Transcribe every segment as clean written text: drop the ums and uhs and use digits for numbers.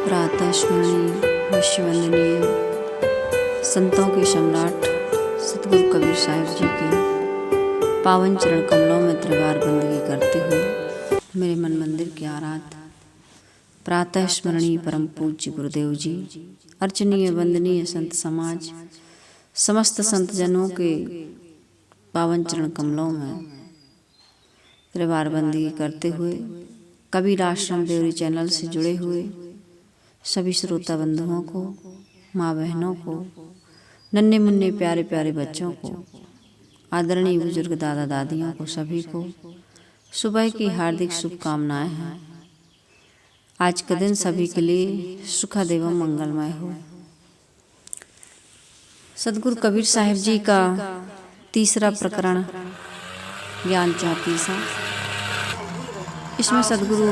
प्रातः स्मरणीय विश्ववंदनीय संतों के सम्राट सतगुरु कबीर साहिब जी के पावन चरण कमलों में त्रिवार बंदगी करते हुए मेरे मन मंदिर के आराध्य प्रातः स्मरणीय परम पूज्य गुरुदेव जी, अर्चनीय वंदनीय संत समाज, समस्त संत जनों के पावन चरण कमलों में त्रिवार बंदगी करते हुए कबीर आश्रम देवरी चैनल से जुड़े हुए सभी श्रोता बंधुओं को, माँ बहनों को, नन्हे मुन्ने प्यारे प्यारे बच्चों को, आदरणीय बुजुर्ग दादा दादियों को, सभी को सुबह की हार्दिक शुभकामनाएं हैं। आज का दिन सभी के लिए सुखद एवं मंगलमय हो। सतगुरु कबीर साहिब जी का तीसरा प्रकरण ज्ञान 34। इसमें सतगुरु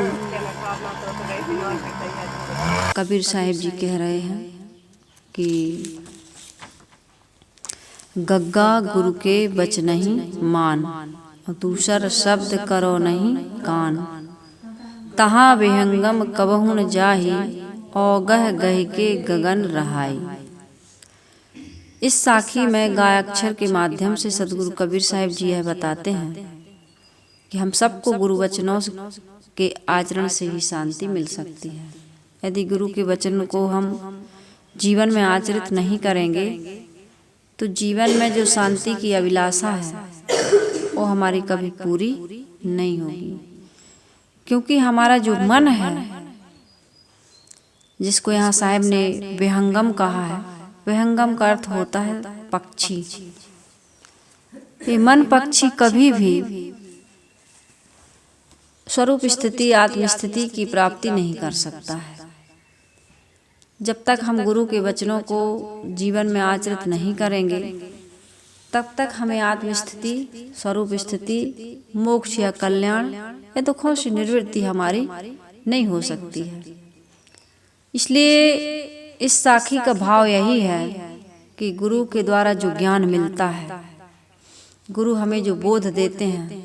कबीर साहिब जी कह रहे हैं कि गग्गा गुरु के बच नहीं मान, दूसर शब्द करो नहीं कान, तहाँ विहंगम कबहु न जाहि, औगह गह के गगन रहाई। इस साखी में गायाक्षर के माध्यम से सतगुरु कबीर साहिब जी यह बताते हैं कि हम सबको गुरु वचनों के आचरण से ही शांति मिल सकती है। यदि गुरु के वचन को हम जीवन में आचरित नहीं करेंगे तो जीवन में जो शांति की अभिलाषा है वो हमारी कभी पूरी नहीं होगी, क्योंकि हमारा जो मन है, जिसको यहाँ साहिब ने विहंगम कहा है, विहंगम का अर्थ होता है पक्षी। ये मन पक्षी कभी भी स्वरूप स्थिति, आत्मस्थिति की प्राप्ति नहीं कर सकता है। जब तक हम गुरु के वचनों को जीवन में आचरित नहीं करेंगे तब तक हमें आत्मस्थिति, स्वरूप स्थिति, मोक्ष या कल्याण या दुखों से निवृत्ति हमारी नहीं हो सकती है। इसलिए इस साखी का भाव यही है कि गुरु के द्वारा जो ज्ञान मिलता है, गुरु हमें जो बोध देते हैं,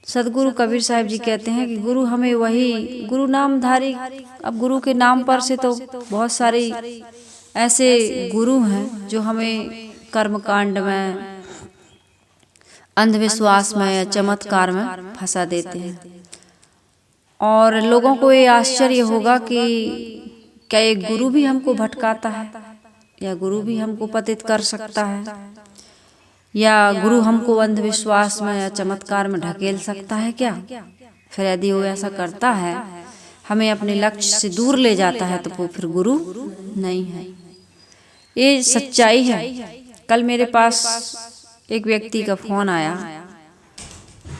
सदगुरु कबीर साहिब जी कहते हैं कि गुरु हमें वही गुरु नामधारी। अब गुरु के नाम पर से तो बहुत सारे ऐसे गुरु हैं जो हमें कर्मकांड में, अंधविश्वास में या चमत्कार में फंसा देते हैं। और लोगों को ये आश्चर्य होगा कि क्या एक गुरु भी हमको भटकाता है, या गुरु भी हमको पतित कर सकता है, या गुरु हमको अंधविश्वास में या चमत्कार में ढकेल सकता है क्या? फिर यदि वो ऐसा करता है, हमें अपने लक्ष्य से दूर ले जाता है, तो वो फिर गुरु नहीं है। ये सच्चाई है। कल मेरे पास एक व्यक्ति का फोन आया,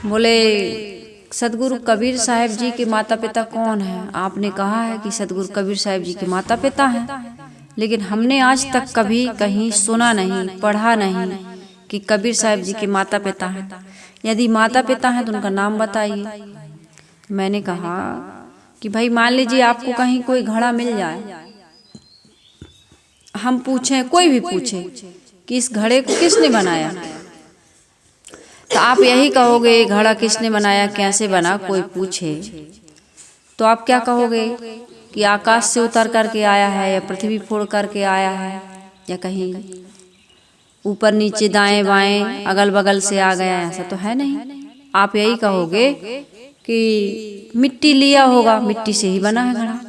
बोले सतगुरु कबीर साहिब जी के माता पिता कौन हैं? आपने कहा है कि सतगुरु कबीर साहिब जी के माता पिता हैं, लेकिन हमने आज तक कभी कहीं सुना नहीं, पढ़ा नहीं कि कबीर साहिब जी के माता पिता हैं। यदि माता पिता हैं तो उनका नाम बताइए। मैंने कहा कि भाई मान लीजिए आपको कहीं कोई घड़ा मिल जाए, हम पूछें, कोई भी पूछे कि इस घड़े को किसने बनाया, तो आप यही कहोगे ये घड़ा किसने बनाया, कैसे बना? कोई पूछे तो आप क्या कहोगे कि आकाश से उतर करके आया है, या पृथ्वी फोड़ करके आया है, या कहीं ऊपर नीचे दाएं बाएं अगल बगल से आ गया? ऐसा तो है नहीं। आप यही कहोगे कि मिट्टी लिया होगा, मिट्टी से ही बना है घड़ा।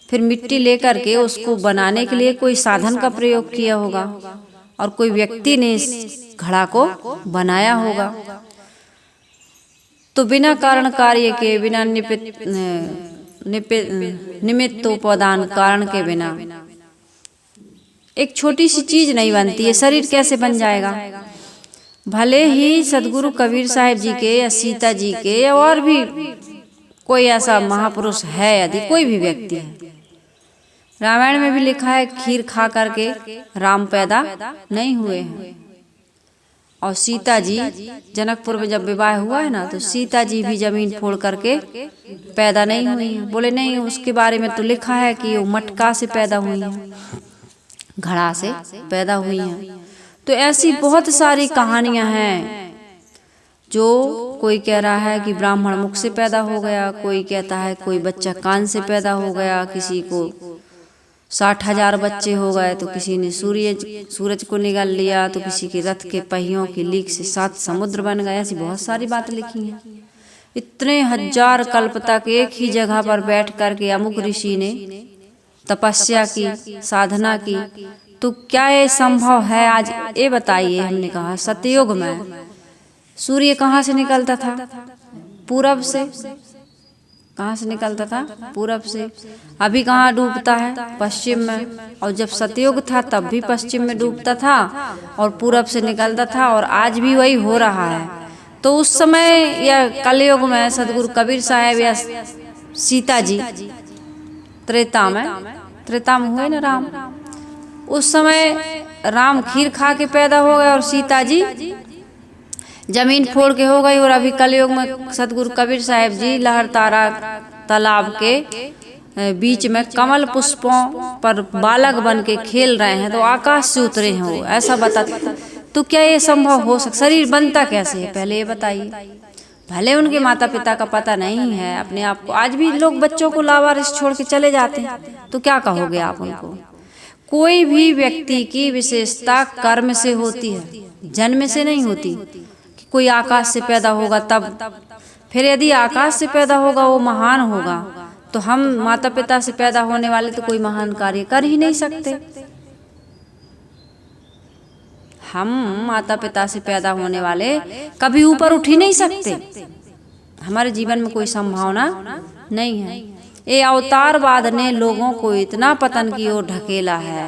फिर मिट्टी लेकर के उसको बनाने के लिए कोई साधन का प्रयोग किया होगा और कोई व्यक्ति ने इस घड़ा को बनाया होगा। तो बिना कारण कार्य के, बिना निमित्तोपादान कारण के बिना एक छोटी सी चीज नहीं बनती है। शरीर कैसे बन जाएगा? भले ही सदगुरु कबीर साहिब जी के या सीता जी के या और भी कोई ऐसा महापुरुष है, यदि कोई भी व्यक्ति है, रामायण में भी लिखा है खीर खा करके राम पैदा नहीं हुए हैं। और सीता जी, जनकपुर में जब विवाह हुआ है ना, तो सीता जी भी जमीन फोड़ करके पैदा नहीं हुई हैं। बोले नहीं, उसके बारे में तो लिखा है कि वो मटका से पैदा हुई हैं, घड़ा से पैदा हुई हैं। तो ऐसी बहुत सारी कहानियां हैं जो कोई कह रहा है कि ब्राह्मण मुख से पैदा हो गया, कोई कहता है कोई बच्चा कान से पैदा हो गया, किसी को 60,000 बच्चे हो गए, तो किसी ने सूरज को निगल लिया, तो किसी के रथ के पहियों की लीक से 7 समुद्र बन गए। ऐसी बहुत सारी बातें लिखी हैं। इतने 1000 कल्प तक एक ही जगह पर बैठ करके अमुक ऋषि ने तपस्या की, साधना की, तो क्या ये संभव है? आज ये बताइए। हमने कहा सतयुग में सूर्य कहाँ से निकलता था? पूरब से। कहाँ से निकलता था? पूरब से। अभी कहाँ डूबता है? पश्चिम में। और जब सतयुग था तब भी पश्चिम में डूबता था और पूरब से निकलता था, और आज भी वही हो रहा है। तो उस समय या कलयुग में सदगुरु कबीर साहब या सीता जी त्रेता में हुए ना राम, उस समय राम खीर खा के पैदा हो गए और सीता जी जमीन फोड़ के हो गई। और अभी कलयुग में सदगुरु कबीर साहब जी लहरतारा तालाब के बीच में कमल पुष्पों पर बालक बन के खेल रहे हैं, तो आकाश से उतरे हैं वो, ऐसा बताते। तो क्या ये संभव हो सकता? शरीर बनता कैसे है पहले ये बताइए। भले उनके माता पिता का पता नहीं है अपने आप को, आज भी लोग बच्चों को लावारिस छोड़ के चले जाते हैं, तो क्या कहोगे आप उनको? कोई भी व्यक्ति की विशेषता कर्म से होती है, जन्म से नहीं होती। कोई आकाश से पैदा होगा तब, फिर यदि आकाश से पैदा होगा वो महान होगा, तो हम माता पिता से पैदा होने वाले तो कोई महान कार्य कर ही नहीं सकते। हम माता पिता से पैदा होने वाले कभी ऊपर उठ ही नहीं सकते। हमारे जीवन में कोई संभावना नहीं है। ये अवतारवाद ने लोगों को इतना पतन की ओर ढकेला है,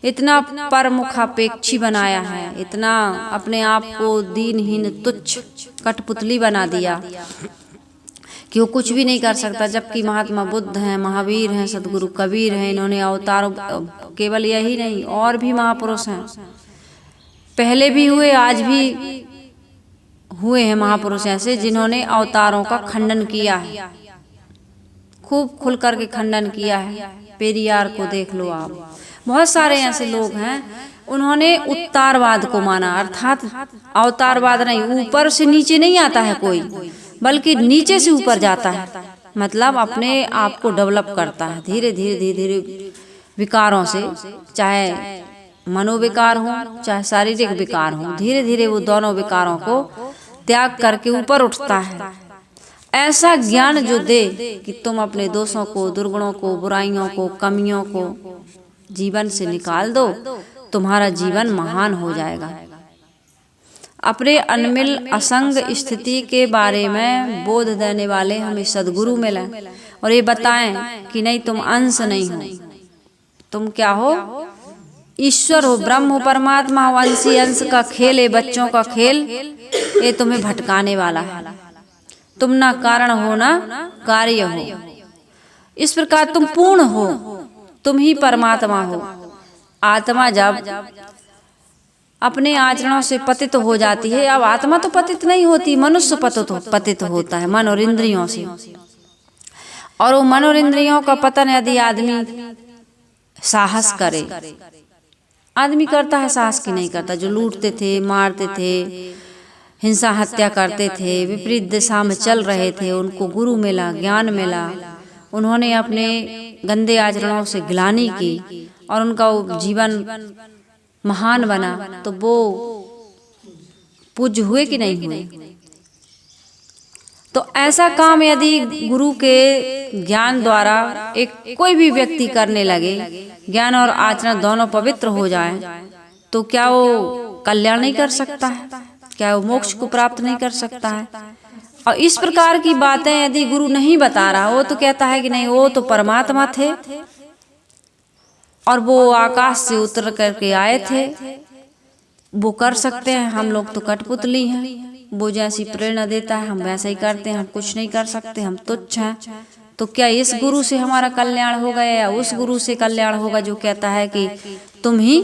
इतना परमुखापेक्षी बनाया है, इतना अपने आप को दीनहीन तुच्छ कठपुतली बना दिया कि वो कुछ भी नहीं कर सकता। जबकि महात्मा बुद्ध हैं, महावीर हैं, सदगुरु कबीर हैं, इन्होंने अवतार, केवल यही नहीं और भी महापुरुष हैं, पहले भी हुए आज भी हुए हैं महापुरुष ऐसे, जिन्होंने अवतारों का खंडन किया है, खूब खुल करके खंडन किया है। पेरियार को देख लो आप, बहुत सारे ऐसे लोग हैं, उन्होंने उत्तारवाद को माना, अर्थात अवतारवाद नहीं, ऊपर से नीचे नहीं आता है कोई, बल्कि नीचे से ऊपर जाता है। मतलब अपने आप को डेवलप करता है धीरे धीरे धीरे धीरे विकारों से, चाहे मनोविकार हो चाहे शारीरिक विकार हो, धीरे धीरे वो दोनों विकारों को त्याग करके ऊपर उठता है। ऐसा ज्ञान जो दे कि तुम अपने दोषों को, दुर्गुणों को, बुराइयों को, कमियों को जीवन से निकाल दो, तुम्हारा जीवन महान हो जाएगा। अपने अनमिल असंग स्थिति के बारे में बोध देने वाले हमें सदगुरु मिले और ये बताएं कि नहीं, तुम अंश नहीं हो, तुम क्या हो? ईश्वर हो, ब्रह्म हो, परमात्मा हो। अंशी अंश का खेल है, बच्चों का खेल, ये तुम्हें भटकाने वाला है। तुम ना कारण हो ना कार्य हो। इस प्रकार तुम पूर्ण हो, तुम ही परमात्मा हो। आत्मा जब अपने आचरणों से पतित हो जाती है, अब आत्मा तो पतित नहीं होती, मनुष्य पतित होता है मन और इंद्रियों से। और वो मन और इंद्रियों का पतन यदि आदमी साहस करे, आदमी करता है साहस की नहीं करता। जो लूटते थे, मारते थे, हिंसा हत्या करते थे, विपरीत दिशा में चल रहे थे, उनको गुरु मिला, ज्ञान मिला, उन्होंने अपने गंदे आचरणों से गिलानी की और उनका जीवन महान बना, तो वो पूज्य हुए कि नहीं हुए? तो ऐसा काम यदि गुरु के ज्ञान द्वारा एक कोई भी व्यक्ति करने लगे, ज्ञान और आचरण दोनों पवित्र हो जाए, तो क्या वो कल्याण नहीं कर सकता है? क्या वो मोक्ष को प्राप्त नहीं कर सकता है? और इस प्रकार की बातें यदि गुरु नहीं बता रहा, वो तो कहता है कि नहीं, वो तो परमात्मा थे और वो आकाश से उतर करके आए थे, वो कर सकते हैं, हम लोग तो कठपुतली हैं। वो जैसी प्रेरणा देता है हम वैसा ही करते हैं, हम कुछ नहीं कर सकते, हम तुच्छ हैं। तो क्या इस गुरु से हमारा कल्याण होगा या उस गुरु से कल्याण होगा जो कहता है कि तुम ही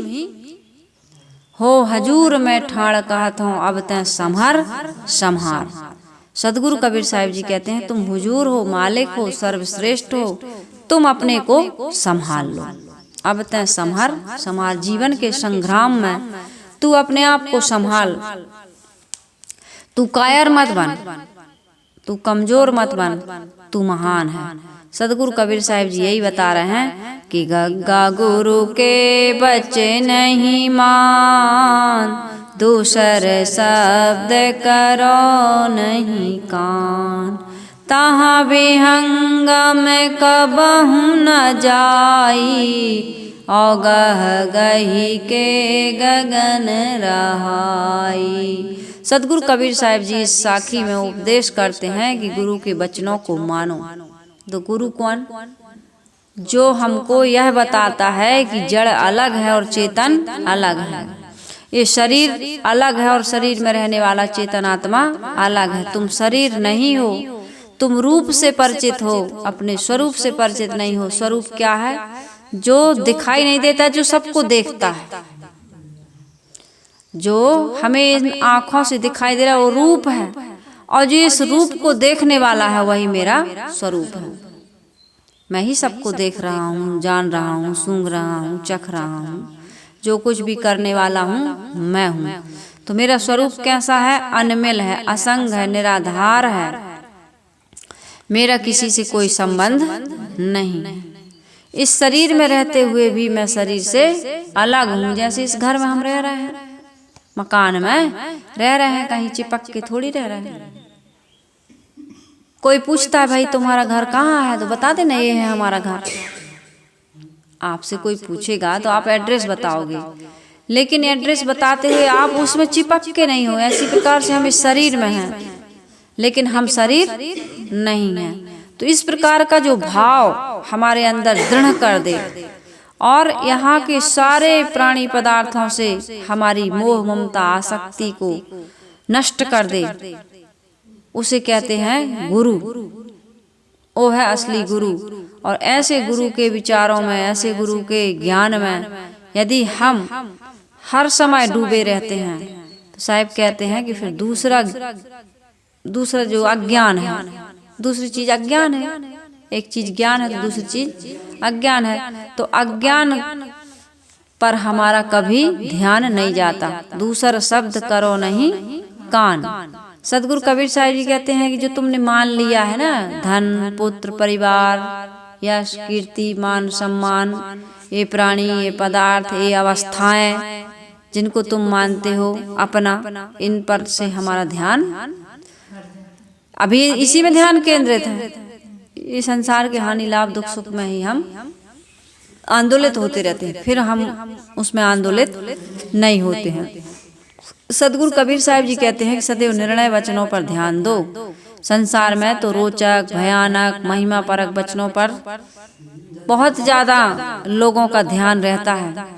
हो हजूर में ठाड़ कहत हूँ, अब तैं संभर संहार। सदगुरु कबीर साहिब जी कहते हैं, तुम हुजूर हो, मालिक हो, सर्वश्रेष्ठ हो, तुम अपने को संभाल लो, अब तैं संभर संहार। जीवन के संग्राम में तू अपने आप को संभाल, तू कायर मत बन, तू कमजोर मत बन, तू महान है। सदगुरु कबीर साहिब जी यही बता रहे हैं कि गग्गा गुरु के बच्चे नहीं मान, दूसर शब्द करो नहीं कान। तहाँ विहंगम कबहु न जाई, औगह गही के गगन रहाई। सदगुरु कबीर साहिब जी इस साखी में उपदेश करते हैं कि गुरु के वचनों को मानो। तो गुरु कौन? जो हमको यह बताता है कि जड़ अलग है और चेतन अलग है, ये शरीर अलग है और शरीर में रहने वाला चेतन आत्मा अलग है। तुम शरीर नहीं हो, तुम रूप से परिचित हो, अपने स्वरूप से परिचित नहीं हो। स्वरूप क्या है? जो दिखाई नहीं देता, जो सबको देखता है, जो हमें इन आँखों से दिखाई दे रहा है वो रूप है, और जो इस रूप को देखने वाला है वही मेरा स्वरूप है। मैं ही सबको देख रहा हूँ, जान रहा हूँ, सूंघ रहा हूँ, चख रहा हूँ, जो कुछ भी करने वाला हूँ मैं हूँ। तो मेरा स्वरूप कैसा है? अनमिल है, असंग है, निराधार है। मेरा किसी से कोई संबंध नहीं। इस शरीर में रहते हुए भी मैं शरीर से अलग हूँ। जैसे इस घर में हम रह रहे हैं, मकान में रह रहे हैं, कहीं चिपक के थोड़ी रह रहे हैं। कोई पूछता है भाई तुम्हारा घर कहाँ है, तो बता देना ये है हमारा घर। आपसे कोई पूछेगा तो आप एड्रेस बताओगे, लेकिन एड्रेस बताते हुए आप उसमें चिपक के नहीं हो। ऐसी प्रकार से हम इस शरीर में हैं, लेकिन हम शरीर नहीं हैं। तो इस प्रकार का जो भाव हमारे अंदर दृढ़ कर दे और यहाँ के सारे प्राणी पदार्थों से हमारी मोह ममता आसक्ति को नष्ट कर दे, उसे कहते हैं गुरु। वो है असली गुरु। और ऐसे गुरु के विचारों में, ऐसे गुरु के ज्ञान में यदि हम हर समय डूबे रहते हैं तो साहिब कहते हैं कि फिर दूसरा जो अज्ञान है, दूसरी चीज अज्ञान है। एक चीज ज्ञान है तो दूसरी चीज अज्ञान है। तो अज्ञान पर हमारा कभी ध्यान नहीं जाता। दूसरा शब्द करो नहीं कान। सदगुरु कबीर साहिब जी कहते हैं कि जो तुमने मान लिया है ना, धन, पुत्र, परिवार, यश, कीर्ति, मान, सम्मान, ये प्राणी, ये पदार्थ, ये अवस्थाएं जिनको तुम मानते हो अपना, इन पर से हमारा ध्यान अभी इसी में ध्यान केंद्रित है। इस संसार के हानि लाभ दुख सुख में ही हम आंदोलित होते रहते हैं, फिर हम उसमें आंदोलित नहीं होते हैं। सदगुरु कबीर साहिब जी कहते हैं कि सदैव निर्णय वचनों पर ध्यान दो। संसार में तो रोचक, भयानक, महिमा परक वचनों पर बहुत ज्यादा लोगों का ध्यान रहता है।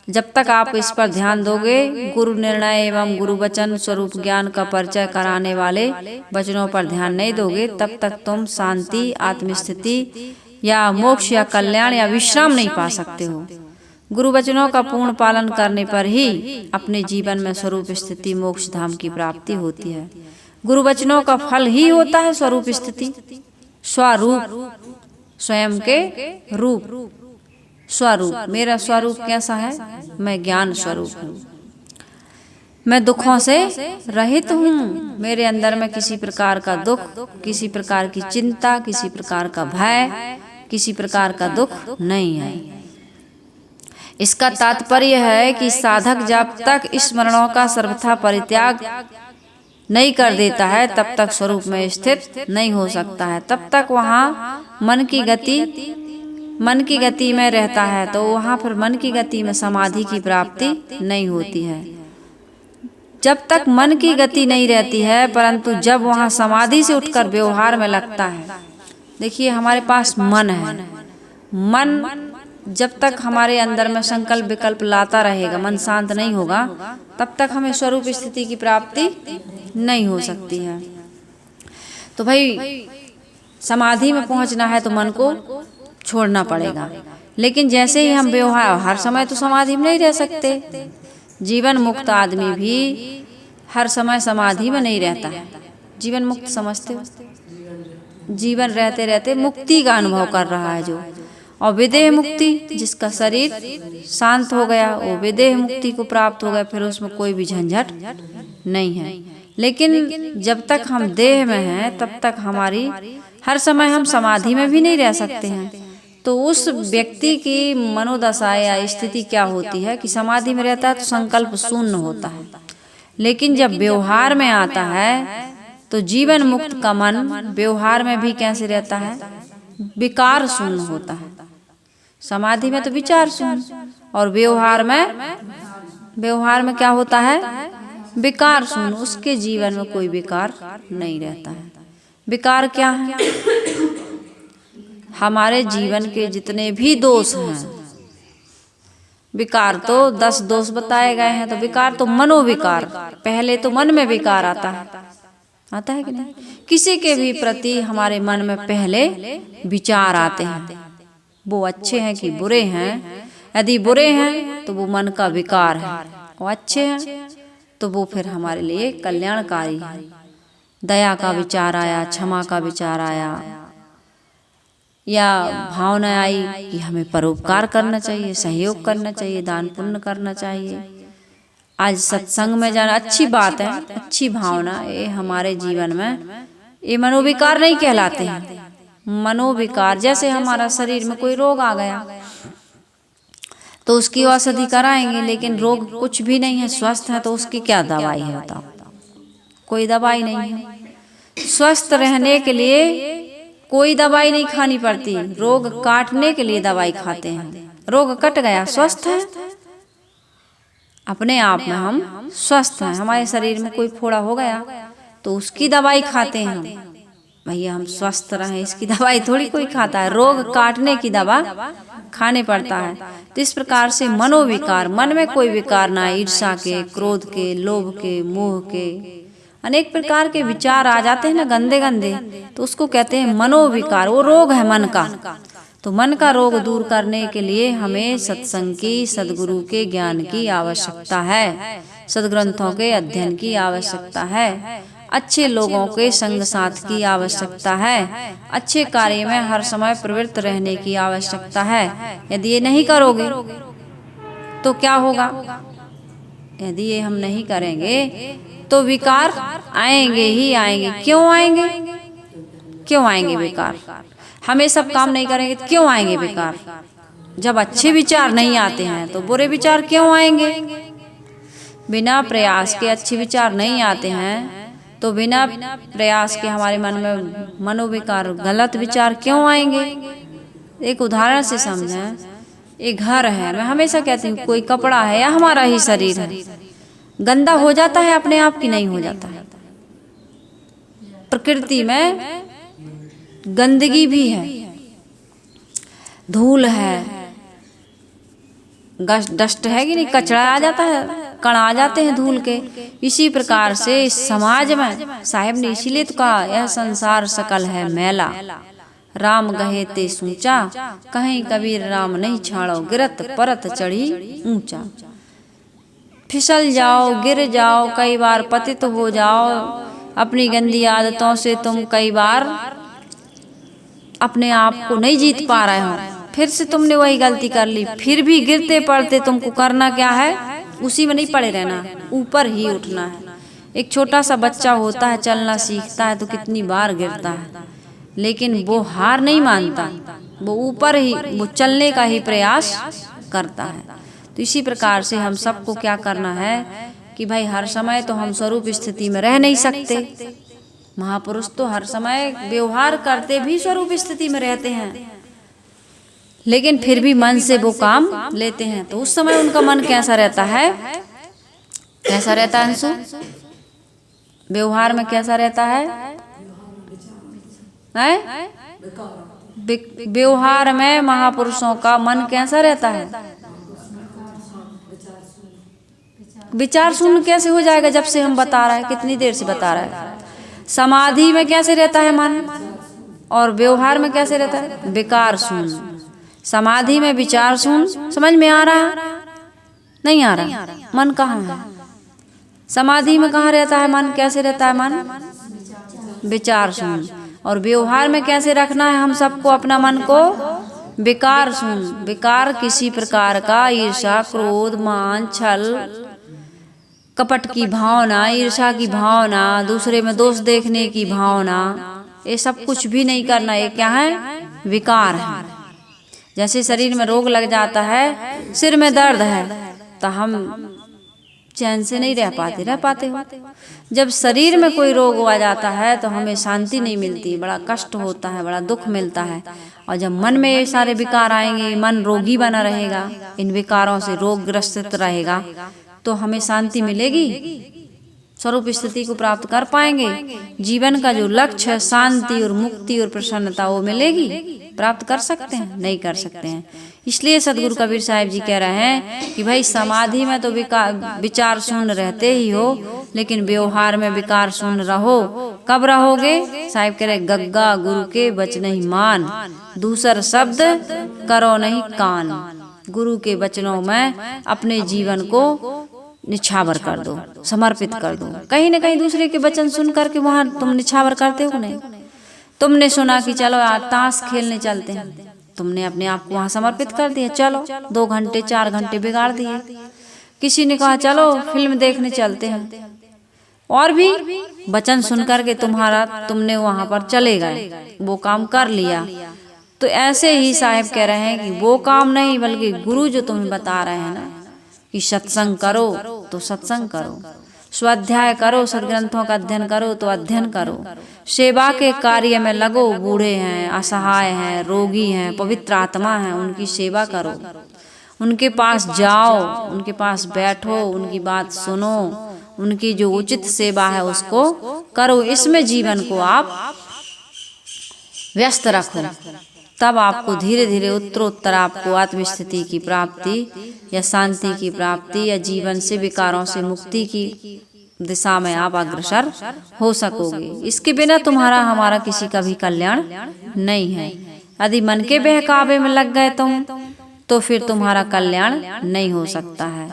जब तक आप इस पर ध्यान दोगे, गुरु निर्णय एवं गुरु वचन स्वरूप ज्ञान का परिचय कराने वाले वचनों पर ध्यान नहीं दोगे, तब तक तुम शांति, आत्मस्थिति या मोक्ष या कल्याण या विश्राम नहीं पा सकते हो। गुरु वचनों का पूर्ण पालन करने पर ही अपने जीवन में स्वरूप स्थिति, मोक्ष धाम की प्राप्ति होती है। गुरु वचनों का फल ही होता है स्वरूप स्थिति, स्वरूप, स्वयं के रूप, स्वरूप। मेरा स्वरूप कैसा है? मैं ज्ञान स्वरूप हूँ, मैं दुखों से रहित हूँ। मेरे अंदर में किसी प्रकार का दुख, किसी प्रकार की चिंता, किसी प्रकार का भय, किसी प्रकार का दुख नहीं है। इसका तात्पर्य है कि साधक जब तक स्मरणों का सर्वथा परित्याग नहीं कर देता है, तब तक स्वरूप में स्थित नहीं हो सकता है। तब तक वहाँ मन की गति में रहता है, तो वहाँ फिर मन की गति में समाधि की प्राप्ति नहीं होती है। जब तक मन की गति नहीं रहती है, परंतु जब वहाँ समाधि से उठकर व्यवहार में लगता है। देखिए, हमारे पास मन है। मन जब तक हमारे अंदर में संकल्प विकल्प लाता रहेगा, मन शांत नहीं होगा, तब तक हमें स्वरूप स्थिति की प्राप्ति नहीं हो सकती है। तो भाई, समाधि में पहुंचना है तो मन को छोड़ना पड़ेगा। लेकिन जैसे ही हम व्यवहार, हर समय तो समाधि में नहीं रह सकते। जीवन मुक्त आदमी भी हर समय समाधि में नहीं रहता है। जीवन मुक्त समझते हो? जीवन रहते रहते मुक्ति का अनुभव कर रहा है जो। और विदेह मुक्ति, जिसका शरीर शांत हो गया, वो विदेह मुक्ति को प्राप्त हो गया, फिर उसमें कोई भी झंझट नहीं है। लेकिन जब तक हम देह में हैं तब तक हमारी हर समय हम समाधि में भी नहीं रह सकते हैं। तो उस व्यक्ति की मनोदशा या स्थिति क्या होती है कि समाधि में रहता है तो संकल्प शून्य होता है, लेकिन जब व्यवहार में आता है तो जीवन मुक्त का मन व्यवहार में भी कैसे रहता है, विकार शून्य होता है। समाधि में तो विचार शून्य और व्यवहार में क्या होता है, विकार शून्य। उसके जीवन में कोई विकार नहीं रहता है। विकार क्या है? हमारे जीवन के जितने भी दोष हैं, विकार तो 10 दोष बताए गए हैं, तो विकार तो मनोविकार, पहले तो मन में विकार आता है कि नहीं? किसी के भी प्रति हमारे मन में पहले विचार आते हैं, वो अच्छे हैं कि बुरे हैं। यदि बुरे हैं तो वो मन का विकार है, वो अच्छे हैं तो वो फिर हमारे लिए कल्याणकारी है। दया का विचार आया, क्षमा का विचार आया, या भावना आई कि हमें परोपकार करना चाहिए, सहयोग करना चाहिए, दान पुण्य करना चाहिए। आज सत्संग में जाना अच्छी बात है, अच्छी भावना, ये हमारे जीवन में ये मनोविकार नहीं कहलाते हैं। मनोविकार जैसे हमारा शरीर में कोई रोग आ गया तो उसकी औषधि कराएंगे, लेकिन रोग कुछ भी नहीं है, स्वस्थ है, तो उसकी क्या दवाई है बताओ? कोई दवाई नहीं है। स्वस्थ रहने के लिए कोई दवाई नहीं खानी पड़ती, रोग काटने के लिए दवाई खाते हैं। रोग कट गया, स्वस्थ है, अपने आप में हम स्वस्थ हैं। हमारे शरीर में कोई फोड़ा हो गया तो उसकी दवाई खाते हैं हम, भैया हम स्वस्थ रहें, इसकी दवाई थोड़ी कोई खाता है, रोग काटने की दवा खाने पड़ता है। तो इस प्रकार से मनोविकार, मन में कोई विकार ना, ईर्ष्या के, क्रोध के, लोभ के, मोह के, अनेक प्रकार के विचार आ जाते हैं ना, गंदे गंदे, तो उसको कहते हैं मनोविकार। वो रोग है मन का। तो मन का रोग दूर करने के लिए हमें सत्संग की, सदगुरु के ज्ञान की आवश्यकता है, सदग्रंथों के अध्ययन की आवश्यकता है, अच्छे लोगों के संग साथ की आवश्यकता है, अच्छे कार्य में हर समय प्रवृत्त रहने की आवश्यकता है। यदि ये नहीं करोगे तो क्या होगा? यदि ये हम नहीं करेंगे तो विकार आएंगे ही आएंगे। क्यों आएंगे? क्यों आएंगे विकार? हमें सब काम नहीं करेंगे तो क्यों आएंगे विकार? जब अच्छे विचार नहीं आते हैं तो बुरे विचार क्यों आएंगे? बिना प्रयास के अच्छे विचार नहीं आते हैं तो बिना प्रयास के हमारे मन में मनोविकार, गलत विचार क्यों आएंगे? एक उदाहरण से समझें। एक घर है, मैं हमेशा कहती हूँ कोई कपड़ा है या हमारा ही शरीर है, गंदा हो जाता है अपने आप की नहीं हो जाता है? प्रकृति में गंदगी भी है, धूल है, डस्ट है कि नहीं, कचरा आ जाता है, कण आ जाते हैं धूल के। इसी प्रकार से इस समाज में साहिब ने इसीलिए तो कहा, यह संसार सकल है मैला, राम गहे ते सूचा, कहीं कबीर राम नहीं छाड़ो, गिरत परत चढ़ी ऊंचा। फिसल जाओ, गिर जाओ, कई बार पतित हो जाओ, अपनी गंदी आदतों से तुम कई बार अपने आप को नहीं जीत पा रहे हो, फिर से तुमने वही गलती कर ली, फिर भी गिरते पड़ते तुमको करना क्या है? उसी में नहीं पड़े रहना, ऊपर ही उठना है। एक छोटा सा बच्चा होता है, चलना सीखता है तो कितनी बार गिरता है, लेकिन वो हार नहीं मानता, वो ऊपर ही, वो चलने का ही प्रयास करता है। तो इसी प्रकार से हम सबको क्या करना है कि भाई हर समय तो हम स्वरूप स्थिति में रह नहीं सकते। महापुरुष तो हर समय व्यवहार करते भी स्वरूप स्थिति में रहते हैं, लेकिन फिर भी मन से वो काम लेते हैं। तो उस समय उनका मन कैसा रहता है? कैसा रहता है अंशु? व्यवहार में कैसा रहता है? व्यवहार में महापुरुषों का मन कैसा रहता है? विचार शून्य कैसे हो जाएगा जब से हम बता रहे हैं, कितनी देर से बता रहे हैं। समाधि में कैसे रहता है मन, और व्यवहार में कैसे रहता है? विकार शून्य। समाधि में विचार शून्य। समझ में आ रहा है? नहीं आ रहा? मन कहाँ है? समाधि में कहाँ रहता है मन? कैसे रहता है मन? विचार शून्य। और व्यवहार में कैसे रखना है हम सबको अपना मन को? विकार शून्य। विकार किसी प्रकार का ईर्ष्या, क्रोध, मान, छल, कपट की भावना, ईर्ष्या की भावना, दूसरे में दोष देखने की भावना, ये सब कुछ भी नहीं करना। ये क्या है? विकार है। जैसे शरीर में रोग लग जाता है, सिर में दर्द है, तो हम चैन से नहीं रह पाते हो। जब शरीर में कोई रोग आ जाता है तो हमें शांति नहीं मिलती, बड़ा कष्ट होता है, बड़ा दुख मिलता है। और जब मन में ये सारे विकार आएंगे, मन रोगी बना रहेगा, इन विकारों से रोग ग्रसित रहेगा, तो हमें शांति मिलेगी, स्वरूप स्थिति को प्राप्त कर पाएंगे। जीवन का जो लक्ष्य है, शांति और मुक्ति और प्रसन्नता, वो मिलेगी, प्राप्त कर सकते हैं? नहीं कर सकते हैं। इसलिए सदगुरु कबीर साहिब जी कह रहे हैं कि भाई समाधि में तो विचार शून्य रहते ही हो, लेकिन व्यवहार में विकार शून्य रहो। कब रहोगे? साहिब कह रहे गग्गा गुरु के वचन ही मान, दूसर शब्द करो नहीं कान। गुरु के वचनों में अपने जीवन को निछावर कर दो, समर्पित कर दो। कहीं न कहीं दूसरे के वचन सुन करके वहां तुम निछावर करते हो नहीं? तुमने सुना कि चलो आज ताश खेलने चलते हैं, तुमने अपने आप को वहां समर्पित कर दिया, चलो 2 घंटे 4 घंटे बिगाड़ दिए। किसी ने कहा चलो फिल्म देखने चलते हैं, और भी वचन सुन करके तुमने वहां पर चले गए, वो काम कर लिया। तो ऐसे ही साहिब कह रहे हैं कि वो काम नहीं, बल्कि गुरु जो तुम्हें बता रहे हैं ना कि सत्संग करो, तो सत्संग करो, स्वाध्याय करो, सदग्रंथों का अध्ययन करो तो अध्ययन करो, सेवा के कार्य में लगो। बूढ़े हैं, असहाय हैं, रोगी हैं, पवित्र आत्मा हैं, उनकी सेवा करो, उनके पास जाओ, उनके पास बैठो, उनकी बात सुनो, उनकी जो उचित सेवा है उसको करो। इसमें जीवन को आप व्यस्त रखो, तब आपको धीरे धीरे उत्तरोत्तर आपको आत्मस्थिति की प्राप्ति या शांति की प्राप्ति या जीवन से विकारों से मुक्ति की दिशा में आप अग्रसर हो सकोगे। इसके बिना तुम्हारा हमारा किसी का भी कल्याण नहीं है। यदि मन के बहकावे में लग गए तो फिर तुम्हारा कल्याण नहीं हो सकता है।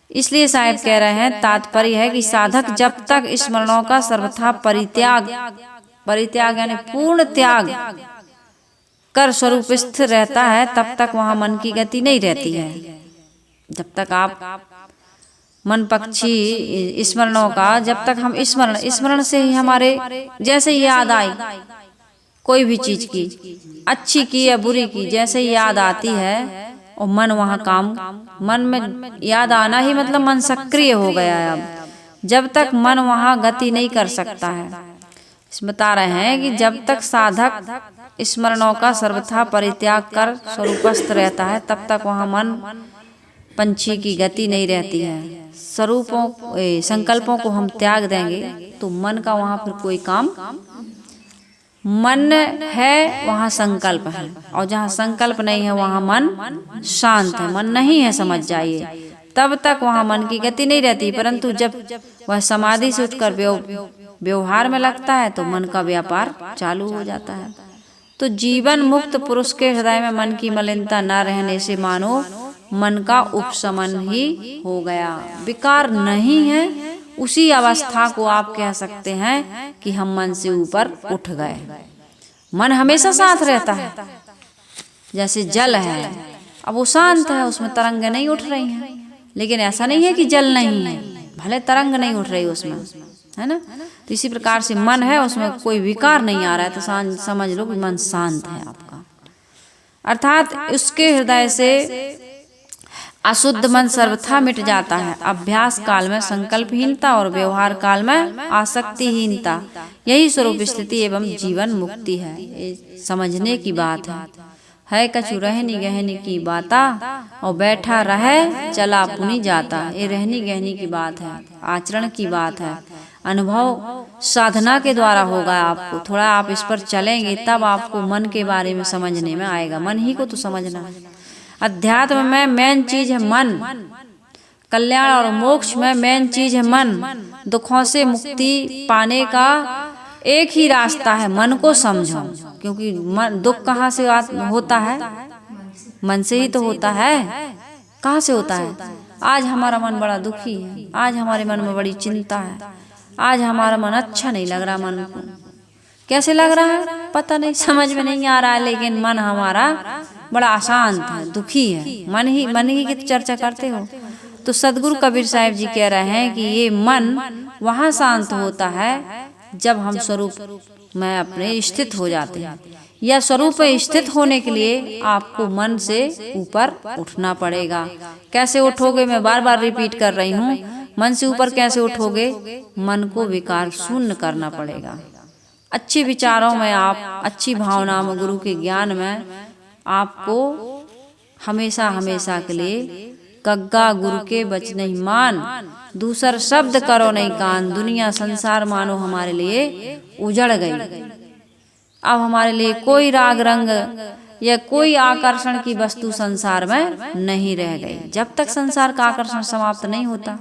इसलिए साहिब कह रहे हैं, तात्पर्य है कि साधक जब तक स्मरणों का सर्वथा परित्याग यानी पूर्ण त्याग कर स्वरूप स्थिर रहता है, तब तक वहां मन की गति नहीं रहती है। जब तक आप मन पक्षी स्मरणों का, जब तक हम स्मरण से ही हमारे जैसे ही याद आई कोई भी चीज की, अच्छी की या बुरी की, जैसे ही याद आती है और मन वहां मन में याद आना ही मतलब मन सक्रिय हो गया है। अब जब तक मन वहां गति नहीं कर सकता है, बता रहे हैं कि जब तक साधक स्मरणों का सर्वथा परित्याग कर स्वरूपस्थ रहता है, तब तक वहां मन पंछी की गति नहीं रहती है। संकल्पों को हम त्याग देंगे तो मन का वहां फिर कोई काम, मन है वहां संकल्प है, और जहां संकल्प नहीं है वहां मन शांत है, मन नहीं है, समझ जाइए। तब तक वहां मन की गति नहीं रहती, परंतु जब वह समाधि से उठकर व्यवहार में लगता है तो मन का व्यापार चालू हो जाता है। तो जीवन मुक्त पुरुष के हृदय में मन की मलिनता न रहने से मानो मन का उपशमन ही हो गया, विकार नहीं है। उसी अवस्था को आप कह सकते हैं कि हम मन से ऊपर उठ गए। मन हमेशा साथ रहता है, जैसे जल है, अब वो शांत है, उसमें तरंगे नहीं उठ रही हैं, लेकिन ऐसा नहीं है कि जल नहीं है, भले तरंग नहीं उठ रही उसमें, है ना। तो इसी प्रकार से मन है, उसमें कोई विकार नहीं आ रहा है, तो समझ लो कि मन शांत है आपका। अर्थात उसके हृदय से अशुद्ध मन सर्वथा मिट जाता है। अभ्यास काल में संकल्पहीनता और व्यवहार काल में आसक्तिहीनता, यही स्वरूप स्थिति एवं जीवन मुक्ति है। ये समझने की बात है कछु रहनी गहनी की बाता, और बैठा रहे चला पुनी जाता। ये रहनी गहनी की बात है, आचरण की बात है, अनुभव साधना के द्वारा होगा। आपको थोड़ा आप इस पर चलेंगे तब आपको मन के बारे में समझने में आएगा। मन ही को तो समझना है। अध्यात्म में मेन चीज है मन, कल्याण और मोक्ष में मेन चीज है मन। दुखों से मुक्ति पाने का एक ही रास्ता है, मन को समझो, क्योंकि मन दुख कहाँ से होता है? मन से ही तो होता है। कहाँ से होता है? आज हमारा मन बड़ा दुखी है, आज हमारे मन में बड़ी चिंता है, आज हमारा मन अच्छा नहीं लग रहा। मन को कैसे लग रहा है पता नहीं, समझ में नहीं आ रहा है, लेकिन मन हमारा बड़ा अशांत है, दुखी है। मन ही की चर्चा करते हो। तो सदगुरु कबीर साहिब जी कह रहे हैं कि ये मन वहाँ शांत होता है जब हम स्वरूप में अपने स्थित हो जाते हैं। या स्वरूप में स्थित होने के लिए आपको मन से ऊपर उठना पड़ेगा। कैसे उठोगे, मैं बार बार रिपीट कर रही हूँ, मन से ऊपर कैसे उठोगे, मन को विकार शून्य करना पड़ेगा। अच्छे विचारों में, आप अच्छी भावना में, गुरु के ज्ञान में आपको हमेशा हमेशा के लिए कग्गा गुरु के बचन ही मान, दूसर शब्द करो नहीं कान, दुनिया संसार मानो हमारे लिए उजड़ गई। अब हमारे लिए कोई राग रंग या कोई आकर्षण की वस्तु संसार में नहीं रह गई। जब तक संसार का आकर्षण समाप्त नहीं होता,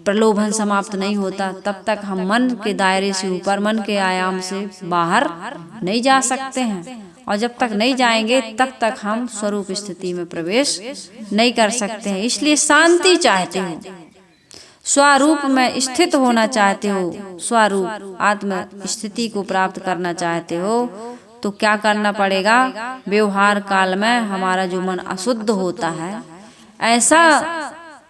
प्रलोभन समाप्त नहीं होता, तब तक हम मन के दायरे से ऊपर, मन के आयाम से बाहर नहीं जा सकते हैं। और जब तक नहीं जाएंगे तब तक हम स्वरूप स्थिति में प्रवेश नहीं कर सकते हैं। इसलिए शांति चाहते हो, स्वरूप में स्थित होना चाहते हो, स्वरूप आत्म स्थिति को प्राप्त करना चाहते हो, तो क्या करना पड़ेगा? व्यवहार काल में हमारा जो मन अशुद्ध होता है,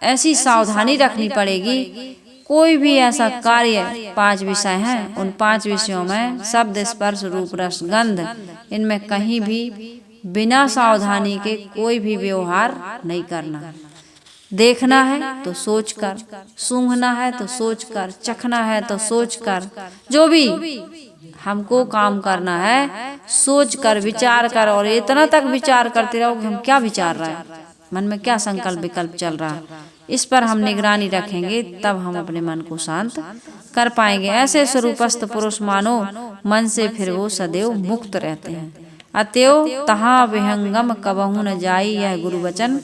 ऐसी सावधानी रखनी पड़ेगी। कोई भी ऐसा कार्य, 5 विषय हैं, उन 5 विषयों में शब्द, स्पर्श, रूप, रस, गंध, इनमें कहीं भी बिना सावधानी के कोई भी व्यवहार नहीं करना। देखना है तो सोच कर, सूंघना है तो सोच कर, चखना है तो सोच कर, जो भी हमको काम करना है सोच कर, विचार कर। और इतना तक विचार करते रहो कि हम क्या विचार रहे हैं, मन में क्या संकल्प विकल्प चल रहा है, इस पर हम निगरानी रखेंगे, तब हम अपने मन को शांत कर पाएंगे। ऐसे स्वरूपस्थ पुरुष मानो मन से फिर वो सदैव मुक्त रहते हैं। अतएव तहाँ विहंगम कबहू न जाई, यह गुरु वचन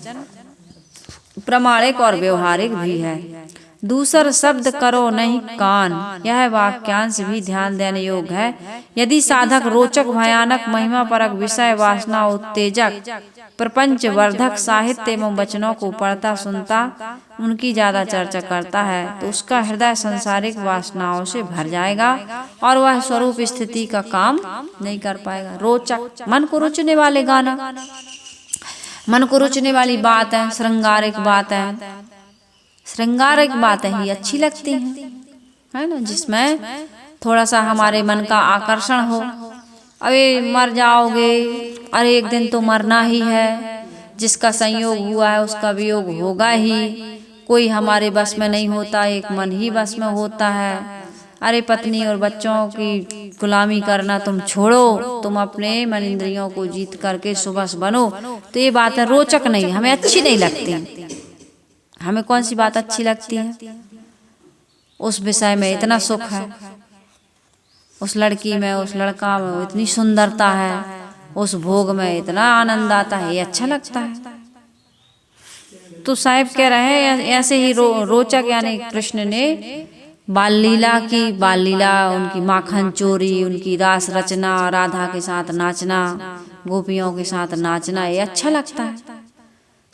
प्रमाणिक और व्यवहारिक भी है। दूसर शब्द करो नहीं कान, यह वाक्यांश भी ध्यान देने योग्य है। यदि साधक रोचक, भयानक, महिमा परक, विषय वासना उत्तेजक, प्रपंच वर्धक साहित्य एवं वचनों को पढ़ता सुनता, उनकी ज्यादा चर्चा करता है, तो उसका हृदय सांसारिक वासनाओं से भर जाएगा और वह स्वरूप स्थिति का काम नहीं कर पाएगा। रोचक, मन को रुचने वाले गाना, मन को रुचने वाली बात है, श्रृंगारिक बात है, श्रृंगारिक बातें ही अच्छी लगती हैं, है ना, जिसमें थोड़ा सा हमारे मन का आकर्षण हो। अरे मर जाओगे, अरे एक दिन तो मरना ही है, जिसका संयोग हुआ है उसका वियोग होगा ही, कोई हमारे बस में नहीं होता, एक मन ही बस में होता है। अरे पत्नी और बच्चों की गुलामी करना तुम छोड़ो, तुम अपने मन इंद्रियों को जीत करके सुबह बनो। तो ये बातें रोचक नहीं, हमें अच्छी नहीं लगती। हमें कौन सी बात अच्छी लगती है? उस विषय में इतना सुख है, उस लड़की में, उस लड़का में इतनी सुंदरता है, उस भोग में इतना आनंद आता है, ये अच्छा लगता है। तो साहिब कह रहे हैं ऐसे ही रोचक, यानी कृष्ण ने बाल लीला की, बाल लीला, उनकी माखन चोरी, उनकी रास रचना, राधा के साथ नाचना, गोपियों के साथ नाचना, ये अच्छा लगता है।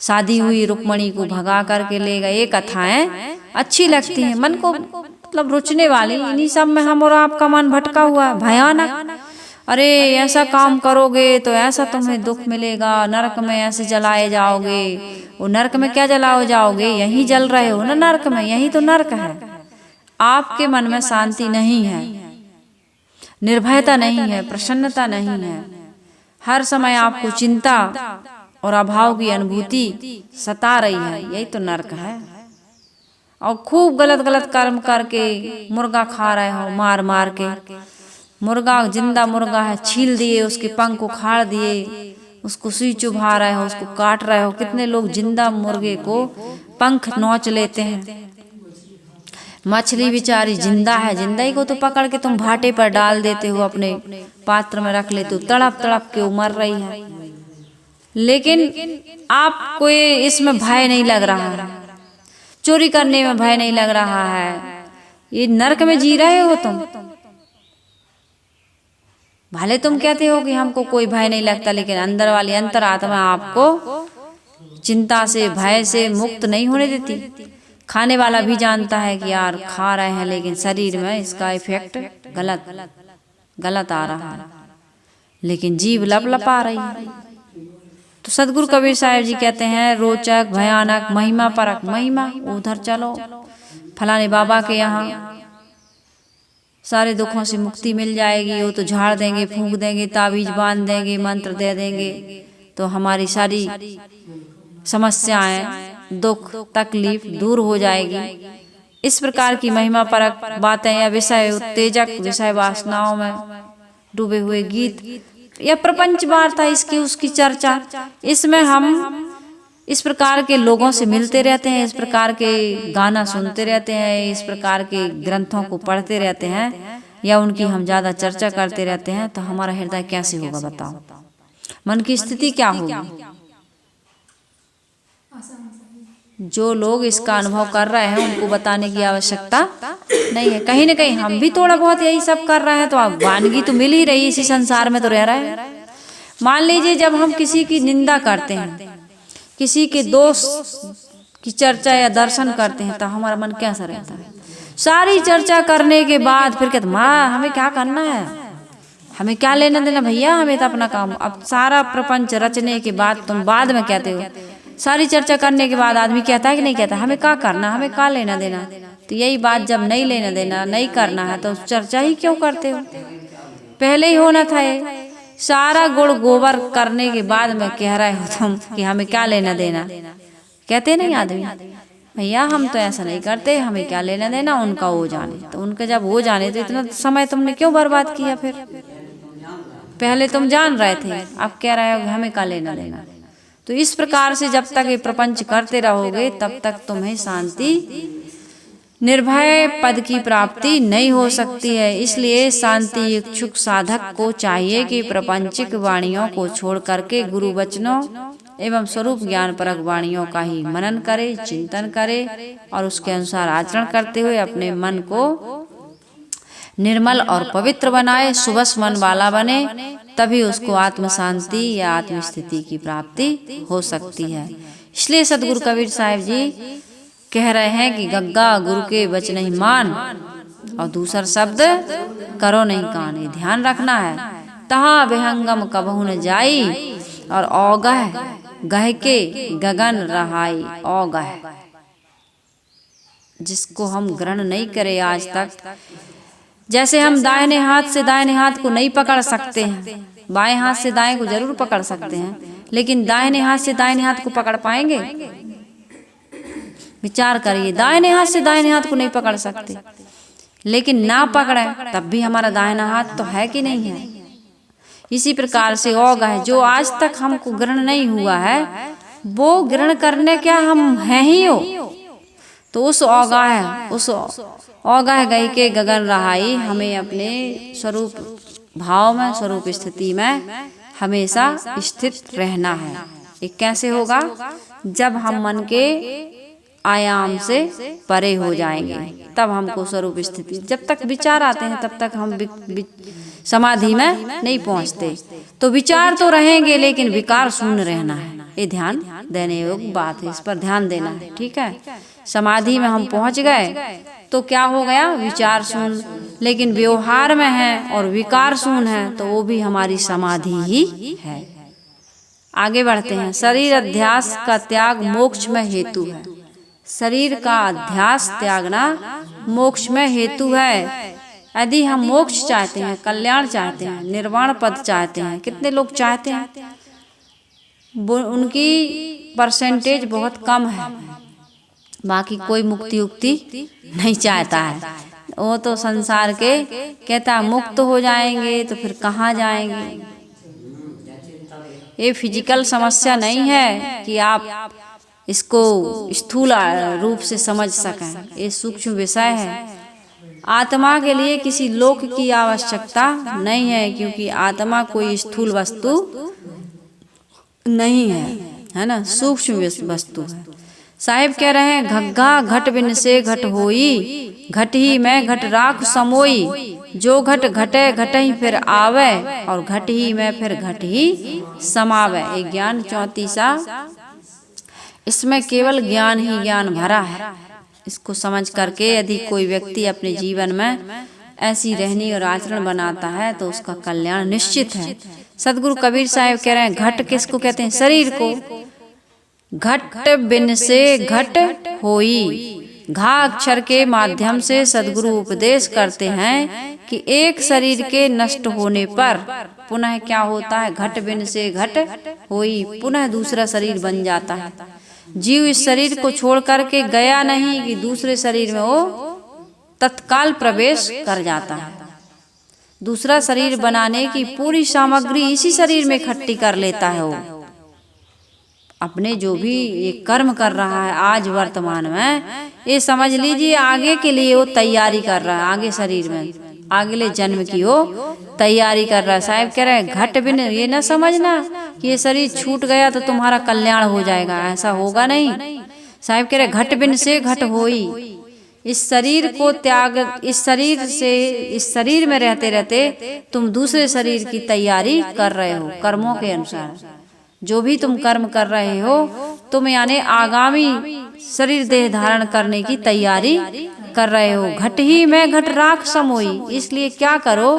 शादी हुई, रुक्मणी को भगा करके ले गए, ये कथाएं अच्छी लगती हैं, मन को मतलब रुचने वाली। इन्हीं सब में हम और आपका मन भटका हुआ, भयानक। अरे ऐसा काम करोगे तो ऐसा तुम्हें दुख मिलेगा, नरक में ऐसे जलाए जाओगे। वो नरक में क्या जलाओ जाओगे? यहीं जल रहे हो ना नरक में, यही तो नरक है। आपके मन में शांति नहीं है, निर्भयता नहीं है, प्रसन्नता नहीं है, हर समय आपको चिंता और अभाव की अनुभूति सता रही है, यही तो नरक है। और खूब गलत गलत कर्म करके मुर्गा खा रहे हो, मार मार के। मुर्गा, जिंदा मुर्गा है, छील दिए, उसके पंख उखाड़ दिए, उसको सुई चुभा रहे हो, उसको काट रहे हो। कितने लोग जिंदा मुर्गे को पंख नोच लेते हैं। मछली बेचारी जिंदा है, जिंदा ही को तो पकड़ के तुम भाटे पर डाल देते हो, अपने पात्र में रख लेते हो, तड़प तड़प के मर रही है। लेकिन आपको इसमें भय नहीं लग रहा है, चोरी करने में भय नहीं लग रहा है, ये नरक में जी रहे हो तुम। भले तुम कहते हो कि हमको कोई भय नहीं लगता, लेकिन अंदर वाली अंतरात्मा आपको चिंता से, भय से मुक्त नहीं होने देती। खाने वाला भी जानता है कि यार खा रहे हैं, लेकिन शरीर में इसका इफेक्ट गलत आ रहा है, लेकिन जीभ लपलपा रही है। तो सदगुरु कबीर साहब जी कहते हैं रोचक भयानक महिमा परक, महिमा उधर चलो फलाने बाबा के यहाँ सारे दुखों से मुक्ति मिल जाएगी, वो तो झाड़ देंगे, फूंक देंगे, ताबीज बांध देंगे, मंत्र दे देंगे, तो हमारी सारी समस्याएं दुख तकलीफ दूर हो जाएगी। इस प्रकार की महिमा परक बातें या विषय उत्तेजक विषय वासनाओं में डूबे हुए गीत या प्रपंच वार्ता इसकी उसकी चर्चा, इसमें हम इस प्रकार के लोगों से मिलते रहते हैं, इस प्रकार के गाना सुनते रहते हैं, इस प्रकार के ग्रंथों को पढ़ते रहते हैं या उनकी हम ज़्यादा चर्चा करते रहते हैं, तो हमारा हृदय कैसे होगा बताओ, मन की स्थिति क्या होगी। जो लोग इसका अनुभव कर रहे हैं उनको बताने की आवश्यकता नहीं है। कहीं न कहीं हम भी थोड़ा बहुत यही सब कर रहे हैं, तो अब वानगी तो मिल ही रही, इसी संसार में तो रह रहे हैं। मान लीजिए जब हम किसी की निंदा करते हैं, किसी के दोष की चर्चा या दर्शन करते हैं, तो हमारा मन कैसा रहता है। सारी चर्चा करने के बाद फिर कहते माँ हमें क्या करना है, हमें क्या लेना देना भैया, हमें तो अपना काम। अब सारा प्रपंच रचने के बाद तुम बाद में कहते हो, सारी चर्चा करने के बाद आदमी कहता है कि नहीं कहता हमें क्या करना, हमें क्या लेना देना। तो यही बात जब नहीं लेना देना नहीं करना है तो चर्चा ही क्यों करते हो, पहले ही होना था। ये सारा गुड़ गोबर करने के बाद में कह रहे हो तुम कि हमें क्या लेना देना। कहते नहीं आदमी भैया हम तो ऐसा नहीं करते, हमें क्या लेना देना, उनका हो जाने। तो उनका जब हो जाने तो इतना समय तुमने क्यों बर्बाद किया। फिर पहले तुम जान रहे थे, अब कह रहे हो हमें क्या लेना देना। तो इस प्रकार से जब तक ये प्रपंच करते रहोगे तब तक तुम्हें शांति निर्भय पद की प्राप्ति नहीं हो सकती है। इसलिए शांति इच्छुक साधक को चाहिए कि प्रपंचिक वाणियों को छोड़ करके गुरु वचनों एवं स्वरूप ज्ञान परक वाणियों का ही मनन करे, चिंतन करे और उसके अनुसार आचरण करते हुए अपने मन को निर्मल और पवित्र बनाए, सुबस मन वाला बने, तभी उसको आत्म शांति या आत्म स्थिति की प्राप्ति हो सकती है। इसलिए सदगुरु कबीर साहब जी कह रहे हैं कि गग्गा गुरु के वचन ही मान और दूसरा शब्द करो नहीं कान। ध्यान रखना है, तहाँ विहंगम कबहू न जाई और औगह गह के गगन रहाई। औगह जिसको हम ग्रहण नहीं करे आज तक, जैसे हम दाहिने हाथ से दाहिने हाथ को नहीं पकड़ सकते हैं, बाएं हाथ से दाएं को जरूर पकड़ सकते हैं, लेकिन दाहिने हाथ से दाहिने हाथ को पकड़ पाएंगे। विचार करिए, दाहिने हाथ से दाहिने हाथ को नहीं पकड़ सकते, लेकिन ना पकड़े तब भी हमारा दाहिना हाथ तो है कि नहीं है। इसी प्रकार से औगह जो आज तक हमको ग्रहण नहीं हुआ है वो ग्रहण करने क्या हम हैं ही हो। तो उस औगह गई के गगन रहाई, हमें अपने स्वरूप भाव में स्वरूप स्थिति में हमेशा स्थित रहना है। ये कैसे होगा, जब हम मन के आयाम से परे हो जाएंगे तब हमको स्वरूप स्थिति। जब तक विचार आते हैं तब तक हम समाधि में नहीं पहुंचते। तो विचार तो रहेंगे लेकिन विकार शून्य रहना है। ये ध्यान देने योग्य बात है, इस पर ध्यान देना है। ठीक है, समाधि में हम पहुंच गए तो क्या हो गया, विचार शून्य, लेकिन व्यवहार में है और विकार शून्य है तो वो भी हमारी समाधि ही है। आगे बढ़ते हैं। शरीर अध्यास का त्याग मोक्ष में हेतु है। शरीर का अध्यास त्यागना मोक्ष में हेतु है। यदि हम मोक्ष चाहते हैं, कल्याण चाहते हैं, निर्वाण पद चाहते हैं, कितने लोग चाहते हैं, उनकी परसेंटेज बहुत कम है। बाकी कोई मुक्ति उक्ति नहीं चाहता है, वो तो संसार के कहता है मुक्त हो जाएंगे तो फिर कहाँ जाएंगे। ये फिजिकल समस्या नहीं है कि आप इसको स्थूल रूप से समझ सकें, ये सूक्ष्म विषय है। आत्मा के लिए किसी लोक की आवश्यकता नहीं है, क्योंकि आत्मा कोई स्थूल वस्तु नहीं है ना, सूक्ष्म वस्तु है। साहिब कह रहे हैं घग्गा घट बिन से घट होई, घट ही में घट राख समोई, जो घट घटे घटही फिर आवे और घट ही में फिर घट ही समावे। ये ज्ञान 34, इसमें केवल ज्ञान ही ज्ञान भरा है। इसको समझ करके यदि कोई व्यक्ति अपने जीवन में ऐसी रहनी और आचरण बनाता है तो उसका कल्याण निश्चित है। सदगुरु कबीर साहब कह रहे हैं घट किसको कहते हैं? शरीर को। घट बिन से घट होई। घा अक्षर के माध्यम से सदगुरु उपदेश करते हैं कि एक शरीर के नष्ट होने पर पुनः क्या होता है? घट बिन से घट होई, पुनः दूसरा शरीर बन जाता है। जीव इस शरीर को छोड़ करके गया नहीं कि दूसरे शरीर में वो तत्काल प्रवेश कर जाता है। दूसरा शरीर बनाने की पूरी सामग्री इसी शरीर में इकट्ठी कर लेता है। वो अपने जो भी ये कर्म कर रहा है आज वर्तमान में, ये समझ लीजिए आगे के लिए वो तैयारी कर रहा है, आगे शरीर में अगले जन्म की वो तैयारी कर रहा है। साहब कह रहे हैं घट बिन, ये ना समझना कि ये शरीर छूट गया तो तुम्हारा कल्याण हो जाएगा, ऐसा होगा नहीं। साहब कह रहे घट बिन से घट होई। इस शरीर को त्याग, इस शरीर से, इस शरीर में रहते रहते तुम दूसरे शरीर की तैयारी कर रहे हो। कर्मों के अनुसार जो भी तुम कर्म कर रहे हो, तुम यानी आगामी शरीर देह धारण करने की तैयारी कर रहे हो। घट ही में घट राख समोई। इसलिए क्या करो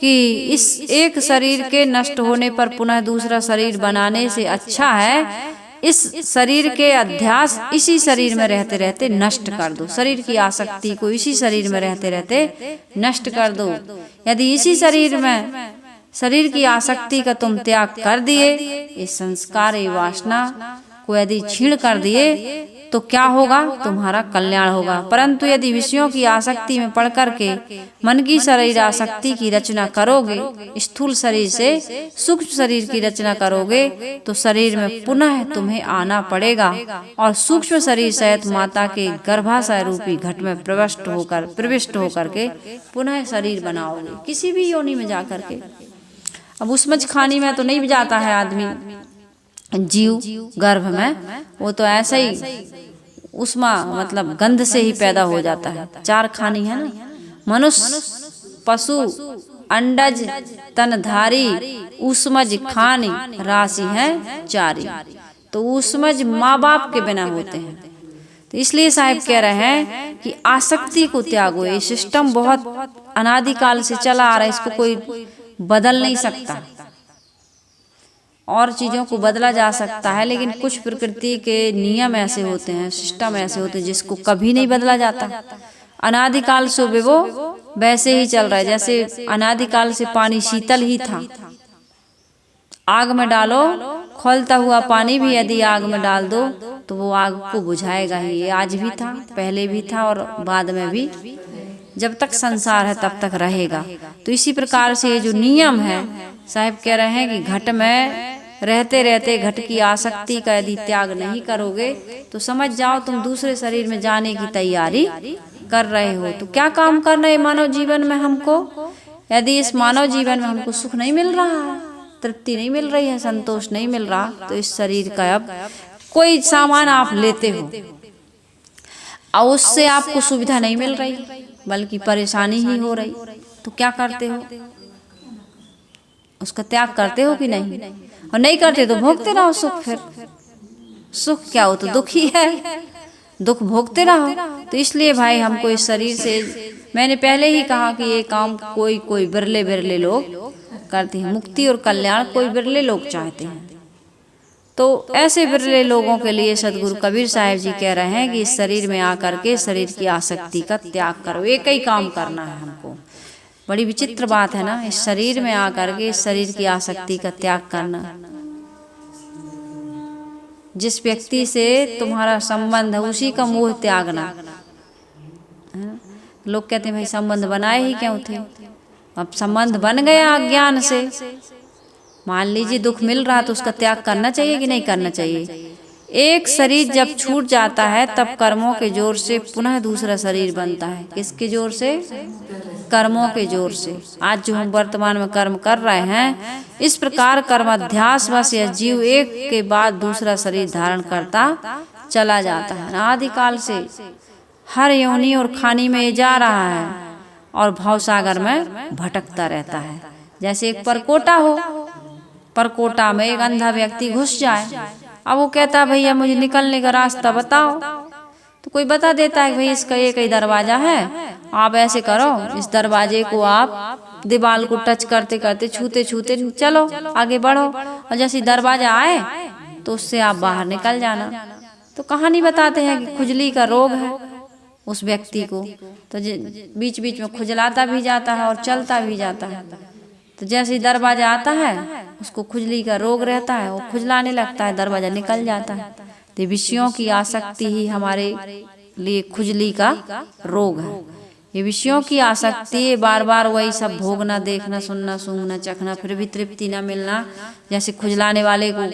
कि इस एक शरीर के नष्ट होने पर पुनः दूसरा शरीर बनाने से अच्छा है इस शरीर के अध्यास इसी शरीर में रहते रहते नष्ट कर दो। शरीर की आसक्ति को इसी शरीर में रहते रहते नष्ट कर दो। यदि इसी शरीर में शरीर की आसक्ति का तुम त्याग कर दिए, इस संस्कार वासना को यदि छीण कर दिए तो क्या होगा? तुम्हारा कल्याण होगा। परंतु यदि विषयों की आसक्ति में पड़ करके मन की शरीर आसक्ति की रचना करोगे, स्थूल शरीर से सूक्ष्म शरीर की रचना करोगे, तो शरीर में पुनः तुम्हें आना पड़ेगा और सूक्ष्म शरीर सहित माता के गर्भाशय रूपी घट में प्रविष्ट होकर के पुनः शरीर बनाओगे किसी भी योनि में जाकर के। अब उस मछखानी में तो नहीं जाता है आदमी, जीव गर्भ में, वो तो ऐसे ही उष्मा मतलब गंध से ही पैदा हो जाता है। चार खानी है ना, मनुष्य, पशु, अंडज, तनधारी, ऊष्मज खानी, राशि है चारी। तो ऊष्मज माँ बाप के बिना होते हैं। तो इसलिए साहब कह रहे हैं कि आसक्ति को त्यागो। ये सिस्टम बहुत अनादिकाल से चला आ रहा है, इसको कोई बदल नहीं सकता। और चीज़ों को बदला जा सकता है, लेकिन कुछ प्रकृति के नियम ऐसे होते हैं, सिस्टम ऐसे होते हैं जिसको कभी नहीं बदला जाता। अनादिकाल से वो वैसे ही चल रहा है। जैसे अनादिकाल से पानी शीतल ही था, आग में डालो खौलता हुआ पानी भी यदि आग में डाल दो तो वो आग को बुझाएगा ही। ये आज भी था, पहले भी था और बाद में भी, जब तक संसार है तब तक रहेगा। तो इसी प्रकार से ये जो नियम है, साहब कह रहे हैं कि घट में रहते रहते घट की आसक्ति का यदि त्याग नहीं करोगे तो समझ जाओ तुम दूसरे शरीर में जाने की तैयारी कर रहे हो। तो क्या काम करना है मानव जीवन में हमको? यदि इस मानव जीवन में हमको सुख नहीं मिल रहा है, तृप्ति नहीं मिल रही है, संतोष नहीं मिल रहा, तो इस शरीर का अब कोई सामान आप लेते हो और उससे आपको सुविधा नहीं मिल रही बल्कि परेशानी ही हो रही, तो क्या करते हो? उसका त्याग करते हो कि नहीं? और नहीं करते तो भोगते रहो सुख। फिर सुख क्या हो? तो दुख ही है, दुख भोगते रहो। तो इसलिए भाई हमको इस शरीर से, मैंने पहले ही कहा कि ये काम कोई बिरले बिरले लोग करते हैं। मुक्ति और कल्याण कोई बिरले लोग चाहते हैं। तो ऐसे बिरले लोगों के लिए सदगुरु कबीर साहब जी कह रहे हैं कि इस शरीर में आकर के शरीर की आसक्ति का त्याग करो। एक ही काम करना है हमको। बड़ी विचित्र बात है ना, इस शरीर में आकर के इस शरीर की आसक्ति का त्याग करना। जिस व्यक्ति से तुम्हारा संबंध है उसी का मोह त्यागना। लोग कहते हैं भाई संबंध बनाए ही क्यों थे? अब संबंध बन गया अज्ञान से, मान लीजिए दुख मिल रहा तो उसका त्याग करना चाहिए कि नहीं करना चाहिए? एक शरीर जब छूट जाता है तब कर्मों के जोर से पुनः दूसरा शरीर बनता है। किसके जोर से? कर्मों के जोर से। आज जो हम वर्तमान में कर्म कर रहे हैं, इस प्रकार कर्माध्यास वश यह जीव एक के बाद दूसरा शरीर धारण करता चला जाता है। आदिकाल से हर योनि और खानी में जा रहा है और भवसागर में भटकता रहता है। जैसे एक परकोटा हो, परकोटा में एक अंधा व्यक्ति घुस जाए, अब वो कहता है भैया मुझे निकलने का रास्ता बताओ, तो कोई बता देता है भाई इसका एक ही दरवाजा है, आप ऐसे करो, इस दरवाजे को आप दीवार को टच करते करते छूते छूते चलो आगे बढ़ो, और जैसे दरवाजा आए तो उससे आप बाहर निकल जाना। तो कहानी बताते हैं कि खुजली का रोग है उस व्यक्ति को, तो बीच बीच में खुजलाता भी जाता है और चलता भी जाता है। तो जैसे ही दरवाजा आता है उसको खुजली का रोग रहता है, वो खुजलाने लगता है, दरवाजा निकल जाता है। तो विषयों की आसक्ति ही हमारे लिए खुजली का रोग है। ये विषयों की आसक्ति, बार बार वही सब भोगना, देखना, सुनना, सूंघना, चखना, फिर भी तृप्ति न मिलना। जैसे खुजलाने वाले को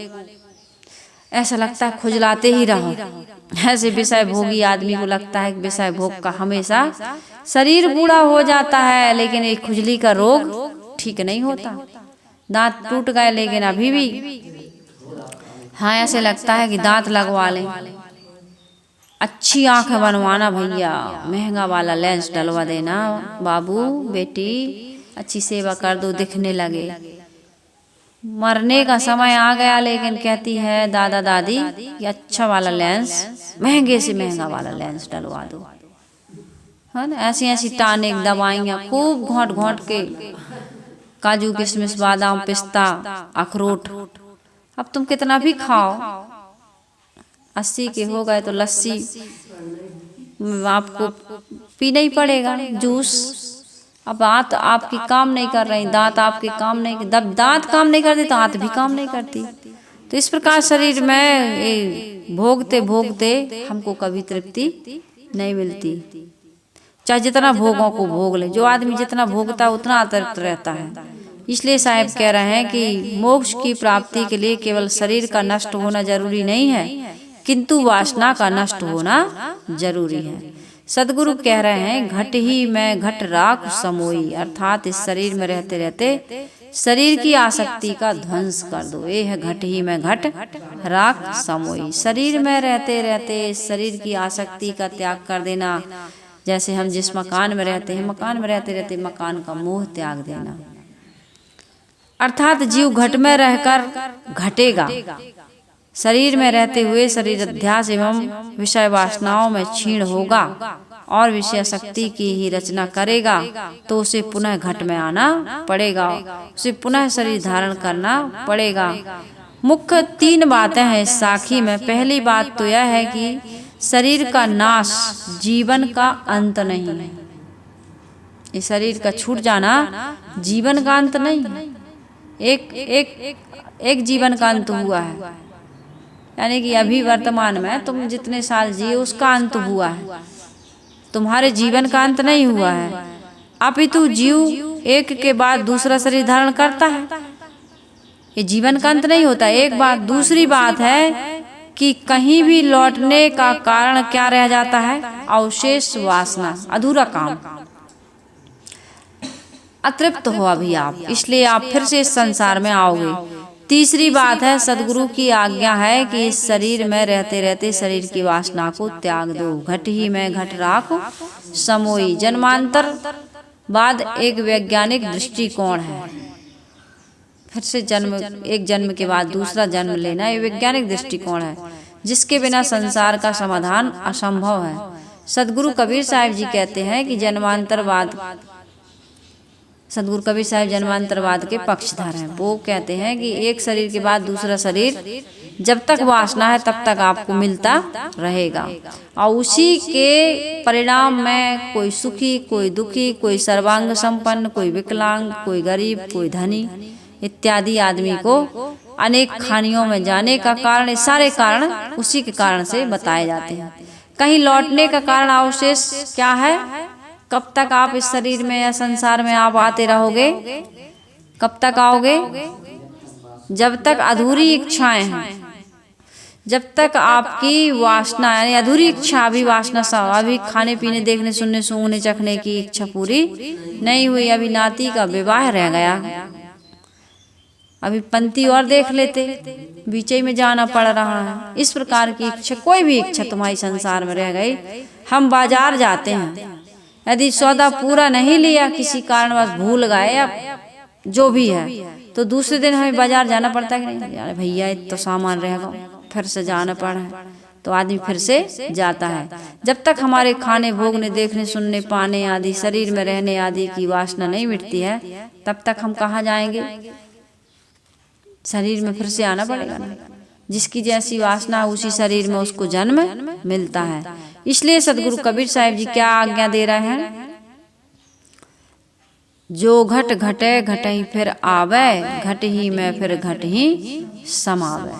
ऐसा लगता है खुजलाते ही रहो, ऐसे विषय भोगी आदमी को लगता है कि विषय भोग का हमेशा शरीर बूढ़ा हो जाता है, लेकिन एक खुजली का रोग ठीक नहीं होता। दांत टूट गए लेकिन अभी भी हाँ ऐसे लगता है कि दांत लगवा लें। अच्छी आंख बनवाना भैया, महंगा वाला लेंस डलवा देना, बाबू बेटी अच्छी सेवा कर दो, दिखने लगे। मरने का समय आ गया लेकिन कहती है दादा दादी कि अच्छा वाला लेंस, महंगे से महंगा वाला लेंस डलवा दो, है ना। ऐसी ऐसी टॉनिक दवाइयाँ खूब घोंट घोंट के, काजू किशमिश बादाम पिस्ता अखरोट, अब तुम कितना भी खाओ। 80 के हो गए तो लस्सी आपको पीना ही पड़ेगा, जूस। अब दांत आपकी काम नहीं कर रही, दांत आपके काम नहीं, जब दांत काम नहीं करते तो आंत भी काम नहीं करती। तो इस प्रकार शरीर में भोगते भोगते हमको कभी तृप्ति नहीं मिलती, चाहे जितना भोगों को भोग ले। जो आदमी जितना भोगता है उतना अतृप्त रहता है। इसलिए साहब कह रहे हैं कि मोक्ष की प्राप्ति के लिए केवल शरीर का नष्ट होना जरूरी नहीं है, किंतु वासना का नष्ट होना जरूरी है। सदगुरु कह रहे हैं घट ही में घट राख समोई, अर्थात इस शरीर में रहते रहते शरीर की आसक्ति का ध्वंस कर दो। ये है घट ही में घट राख समोई, शरीर में रहते रहते शरीर की आसक्ति का त्याग कर देना। जैसे हम जिस मकान में रहते हैं, मकान में रहते रहते मकान का मोह त्याग देना। अर्थात जीव घट में रहकर घटेगा, शरीर में रहते हुए शरीर अध्यास एवं विषय वासनाओं में क्षीण होगा और विषय शक्ति की ही रचना करेगा। तो उसे पुनः घट में आना पड़ेगा, उसे पुनः शरीर धारण करना पड़ेगा। मुख्य 3 बातें हैं इस साखी में। पहली बात तो यह है कि शरीर का नाश जीवन का अंत नहीं है। इस शरीर का छूट जाना जीवन का अंत नहीं है, एक जीवन का अंत हुआ है, यानी कि अभी वर्तमान में तुम जितने साल जिए उसका अंत हुआ है, तुम्हारे जीवन का अंत नहीं हुआ है। अपितु जीव एक के बाद दूसरा शरीर धारण करता है, ये जीवन का अंत नहीं होता। एक बात। दूसरी बात है कि कहीं भी लौटने का कारण क्या रह जाता है? अवशेष वासना, अधूरा काम, अतृप्त हो अभी आप, इसलिए आप फिर से इस संसार में आओगे। तीसरी बात है सदगुरु की आज्ञा है कि इस शरीर में रहते रहते शरीर की वासना को त्याग दो। घट ही में घट राख समोई, जन्मांतर बाद एक वैज्ञानिक दृष्टिकोण है। फिर से जन्म, एक जन्म के बाद दूसरा जन्म लेना, ये वैज्ञानिक दृष्टिकोण है जिसके बिना संसार का समाधान असंभव है। सदगुरु कबीर साहिब जी कहते हैं कि जन्मांतरवाद, सदगुरु कबीर साहिब जन्मांतरवाद के पक्षधर हैं। वो कहते हैं कि एक शरीर के बाद दूसरा शरीर जब तक वासना है तब तक आपको मिलता रहेगा, और उसी के परिणाम में कोई सुखी, कोई दुखी, कोई सर्वांग संपन्न, कोई विकलांग, कोई गरीब, कोई धनी इत्यादि आदमी को अनेक खानियों में जाने का कारण, सारे कारण उसी के कारण से बताए जाते हैं। कहीं लौटने का कारण अवशेष क्या है? कब तक आप इस शरीर में या संसार में आप आते रहोगे? कब तक आओगे? जब तक अधूरी इच्छाएं हैं, जब तक आपकी वासना, यानी अधूरी इच्छा, अभी वासना सा, अभी खाने पीने, देखने, सुनने, सूंघने, चखने की इच्छा पूरी नहीं हुई, अभी नाती का विवाह रह गया, अभी पंक्ति और देख लेते, बीच में जाना पड़ रहा है। इस प्रकार की इच्छा, कोई भी इच्छा तुम्हारी संसार में रह गई। हम बाजार जाते हैं, यदि सौदा पूरा नहीं लिया, किसी कारणवश भूल गए या जो भी है, तो दूसरे दिन हमें बाजार जाना पड़ता है कि नहीं? यार भैया तो सामान रह गया, फिर से जाना पड़ा है, तो आदमी फिर से जाता है। जब तक हमारे खाने, भोगने, देखने, सुनने, पाने आदि, शरीर में रहने आदि की वासना नहीं मिटती है, तब तक हम कहाँ जाएंगे? शरीर में फिर से आना पड़ेगा ना। जिसकी जैसी वासना उसी शरीर में उसको जन्म मिलता है। इसलिए सदगुरु कबीर साहिब जी क्या आज्ञा दे रहे हैं? जो घट घटे घटहि फिर आवे, घट ही में फिर घट ही समावे।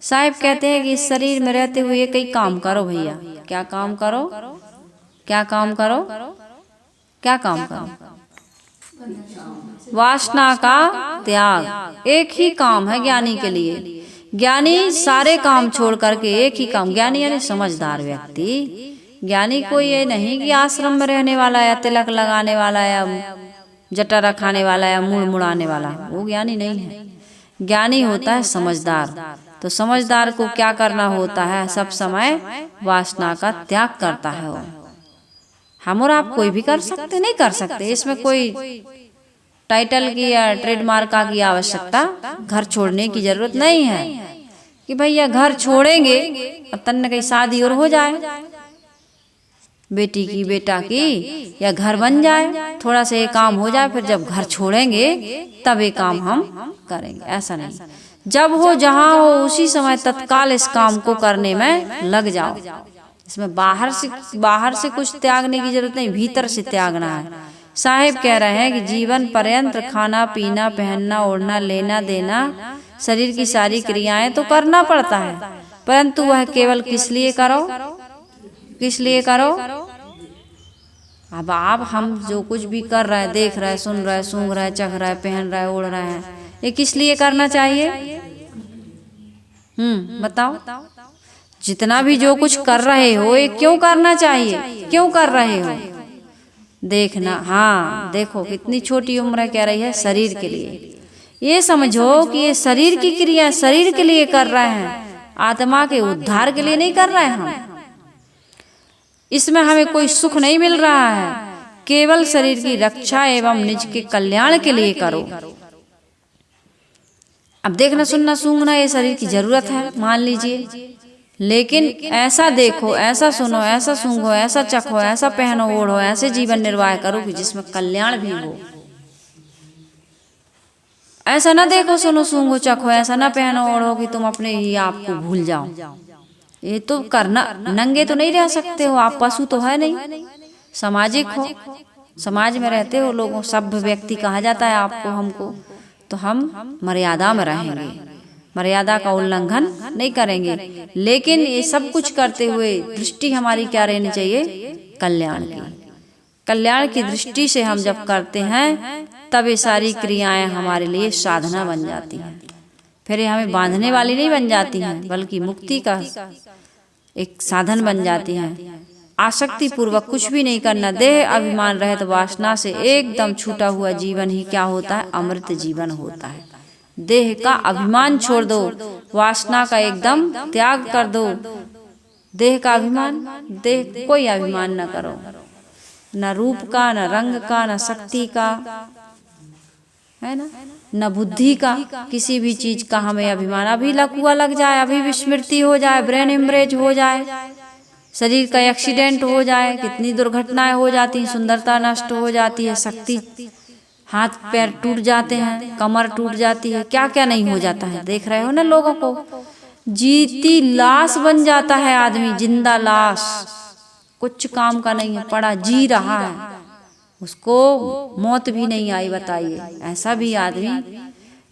साहिब कहते हैं कि इस शरीर में रहते हुए कई काम करो भैया। क्या काम करो? क्या काम करो? क्या काम करो? वासना का त्याग। एक ही काम है ज्ञानी के लिए। ज्ञानी सारे काम छोड़ करके एक ही काम, ज्ञानी यानी समझदार व्यक्ति। ज्ञानी कोई ये नहीं कि आश्रम में रहने वाला या तिलक लगाने वाला या जटा रखाने वाला या मुड़ मुड़ाने वाला, वो ज्ञानी नहीं है। ज्ञानी होता है समझदार। तो समझदार को क्या करना होता है? सब समय वासना का त्याग करता है वो। हम और आप कोई भी कर सकते? नहीं कर सकते। इसमें कोई टाइटल की या ट्रेडमार्क की आवश्यकता, घर छोड़ने की जरूरत नहीं है कि भैया घर छोड़ेंगे अब तन्ने कहीं शादी और हो जाए, बेटी की, बेटा की, या घर बन जाए, थोड़ा सा ये काम हो जाए, फिर जब घर छोड़ेंगे तब ये काम हम करेंगे। ऐसा नहीं। जब हो, जहाँ हो, उसी समय तत्काल इस काम को करने में लग जाओ। इसमें बाहर से कुछ त्यागने की जरूरत नहीं, भीतर से त्यागना है। साहिब कह रहे हैं कि जीवन पर्यंत खाना, पीना, पहनना, ओढ़ना, लेना, देना, शरीर की सारी क्रियाएं तो करना पड़ता है, परंतु वह केवल किस लिए करो? किस लिए करो? अब आप हम जो कुछ भी कर रहे हैं, देख रहे हैं, सुन रहे हैं, सूंघ रहे हैं, चख रहे हैं, पहन रहे हैं, ओढ़ रहे हैं, ये किस लिए करना चाहिए? बताओ। जितना भी जो कुछ कर रहे हो ये क्यों करना चाहिए? क्यों कर रहे हो? देखना। हाँ, देखो कितनी छोटी उम्र कह रही है शरीर के लिए। ये समझो कि ये शरीर की क्रिया शरीर के लिए कर रहे हैं, आत्मा के उद्धार के लिए नहीं कर रहे हैं हम। इसमें हमें कोई सुख नहीं मिल रहा है, केवल शरीर की रक्षा एवं निज के कल्याण के लिए करो। अब देखना, सुनना, सूंघना ये शरीर की जरूरत है, मान लीजिए, लेकिन ऐसा देखो, ऐसा सुनो, ऐसा सूंघो, ऐसा चखो, ऐसा पहनो, ओढ़ो, ऐसे जीवन निर्वाह करो कि जिसमें कल्याण भी हो। ऐसा ना देखो, सुनो, सूंघो, चखो, ऐसा ना पहनो, ओढ़ो कि तुम अपने ही आप को भूल जाओ। ये तो करना, नंगे तो नहीं रह सकते हो आप, पशु तो है नहीं, सामाजिक हो, समाज में रहते हो, लोगों, सभ्य व्यक्ति कहा जाता है आपको, हमको, तो हम मर्यादा में रहेंगे, मर्यादा का उल्लंघन नहीं करेंगे। लेकिन ये सब कुछ करते हुए दृष्टि हमारी क्या रहनी चाहिए? कल्याण की। कल्याण की दृष्टि से हम जब करते हैं तब ये सारी क्रियाएं हमारे लिए साधना बन जाती हैं। फिर ये हमें बांधने वाली नहीं बन जाती हैं, बल्कि मुक्ति का एक साधन बन जाती हैं। आसक्ति पूर्वक कुछ भी नहीं करना, देह अभिमान रहित वासना से एकदम छूटा हुआ जीवन ही क्या होता है? अमृत जीवन होता है। देह का अभिमान छोड़ दो, वासना का एकदम त्याग कर दो। देह का अभिमान, देह कोई अभिमान न करो, न रूप का, न रंग का, न शक्ति का, है ना, न बुद्धि का, किसी भी चीज का हमें अभिमान। अभी लकवा लग जाए, अभी विस्मृति हो जाए, ब्रेन हेमरेज हो जाए, शरीर का एक्सीडेंट हो जाए, कितनी दुर्घटनाएं हो जाती हैं, सुंदरता नष्ट हो जाती है, शक्ति, हाथ पैर टूट जाते हैं, कमर टूट जाती है, क्या क्या नहीं हो जाता है। देख रहे हो ना लोगों को, जीती लाश बन जाता है आदमी, जिंदा लाश, कुछ काम का नहीं है, पड़ा जी रहा है, उसको मौत भी नहीं आई। बताइए, ऐसा भी आदमी,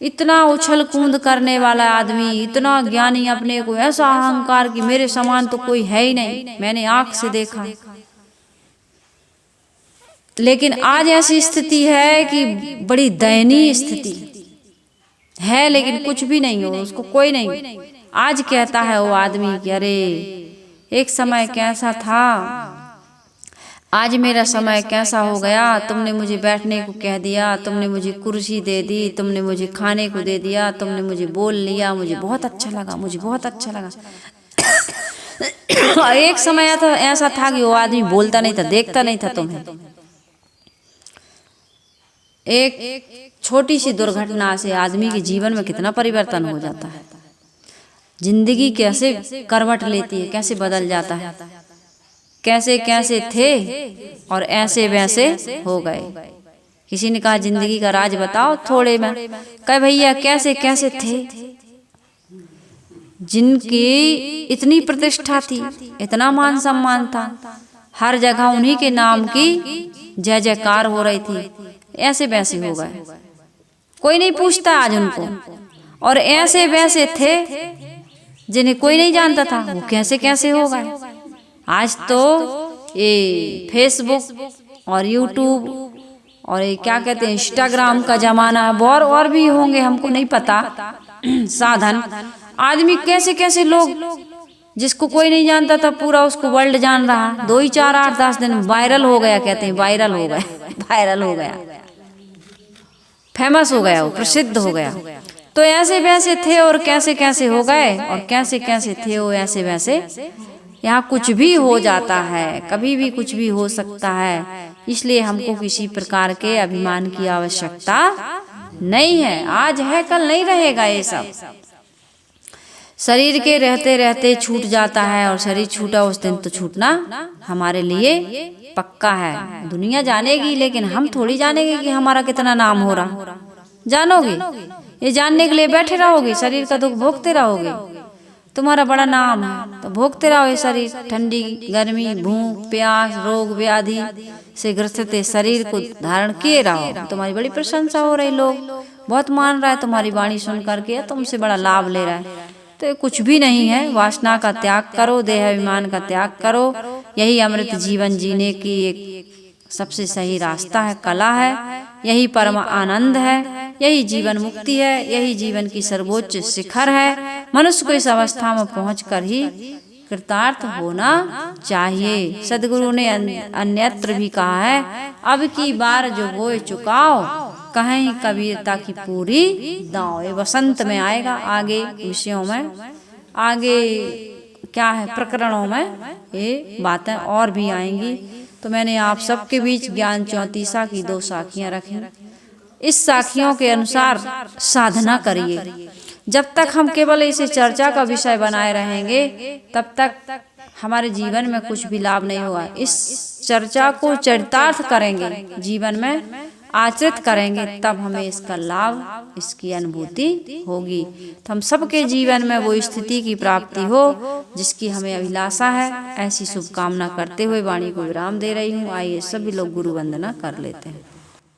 इतना उछल कूद करने वाला आदमी, इतना ज्ञानी, अपने को ऐसा अहंकार कि मेरे समान तो कोई है ही नहीं, मैंने आंख से देखा। लेकिन आज ऐसी स्थिति है कि बड़ी दयनीय स्थिति है, लेकिन कुछ भी नहीं हो, उसको कोई नहीं। आज कहता है वो आदमी कि अरे एक समय कैसा था, आज मेरा समय कैसा हो गया, तुमने मुझे बैठने को कह दिया, तुमने मुझे कुर्सी दे दी, तुमने मुझे खाने को दे दिया, तुमने मुझे बोल लिया, मुझे बहुत अच्छा लगा, मुझे बहुत अच्छा लगा। एक समय ऐसा था कि वो आदमी बोलता नहीं था, देखता नहीं था तुम्हें। एक छोटी सी दुर्घटना से आदमी के जीवन में कितना परिवर्तन हो जाता है। जिंदगी कैसे करवट लेती है, कैसे बदल जाता है, कैसे कैसे थे और ऐसे वैसे हो गए। किसी ने कहा जिंदगी का राज बताओ थोड़े में, कहे भैया कैसे कैसे थे, जिनकी इतनी प्रतिष्ठा थी, इतना मान सम्मान था, हर जगह उन्हीं के नाम की जय जयकार हो रही थी, ऐसे वैसे हो गए, कोई नहीं पूछता आज उनको। और ऐसे वैसे थे जिन्हें कोई नहीं जानता था, वो कैसे कैसे हो गए। आज तो ये फेसबुक और यूट्यूब और ये क्या कहते हैं इंस्टाग्राम का जमाना है, और भी होंगे हमको नहीं पता साधन। आदमी कैसे कैसे लोग, जिसको कोई नहीं जानता था पूरा उसको वर्ल्ड जान रहा, 2 ही 4 8 10 दिन वायरल हो गया, कहते हैं वायरल हो गए वायरल हो गया, फेमस हो गया, वो प्रसिद्ध हो गया। तो ऐसे वैसे थे और कैसे कैसे हो गए, और कैसे कैसे थे वो ऐसे वैसे। यहाँ कुछ भी हो जाता है, कभी भी कुछ भी हो सकता है, इसलिए हमको किसी प्रकार के अभिमान की आवश्यकता नहीं है। आज है कल नहीं रहेगा ये सब। शरीर के रहते रहते छूट जाता है, और शरीर छूटा उस दिन तो छूटना हमारे लिए पक्का है। दुनिया जानेगी लेकिन हम थोड़ी जानेंगे कि हमारा कितना नाम हो रहा। जानोगे, ये जानने के लिए बैठे रहोगे, शरीर का दुख भोगते रहोगे, तुम्हारा बड़ा नाम है तो भोगते रहो ये शरीर। ठंडी गर्मी भूख प्यास रोग व्याधि से ग्रसित शरीर को धारण किए रहो। तुम्हारी बड़ी प्रशंसा हो रही, लोग बहुत मान रहा है तुम्हारी वाणी सुन करके, तुमसे बड़ा लाभ ले रहा है। तो कुछ भी नहीं है, वासना का त्याग करो, देह अभिमान का त्याग करो, यही अमृत जीवन जीने की एक सबसे सही रास्ता है, कला है, यही परम आनंद है, यही जीवन मुक्ति है, यही जीवन की सर्वोच्च शिखर है। मनुष्य को इस अवस्था में पहुंचकर ही कृतार्थ होना चाहिए। सदगुरु ने अन्यत्र भी कहा है, अब की बार जो बोए चुकाओ, कहीं कबीरता की पूरी दांव। ये वसंत में आएगा, आगे विषयों में, आगे क्या है प्रकरणों में ये बातें और भी आएंगी। तो मैंने आप सबके बीच ज्ञान 34 की 2 साखियां रखी। इस साखियों के अनुसार साधना करिए। जब तक हम केवल इसे चर्चा का विषय बनाए रहेंगे, तब तक हमारे जीवन में कुछ भी लाभ नहीं होगा। इस चर्चा को चरितार्थ करेंगे, जीवन में आचरित करेंगे, तब हमें इसका लाभ, इसकी अनुभूति होगी। तो हम सबके जीवन में वो स्थिति की प्राप्ति हो जिसकी हमें अभिलाषा है। ऐसी शुभकामना करते हुए वाणी को विराम दे रही हूँ। आइए सभी लोग गुरु वंदना कर लेते हैं।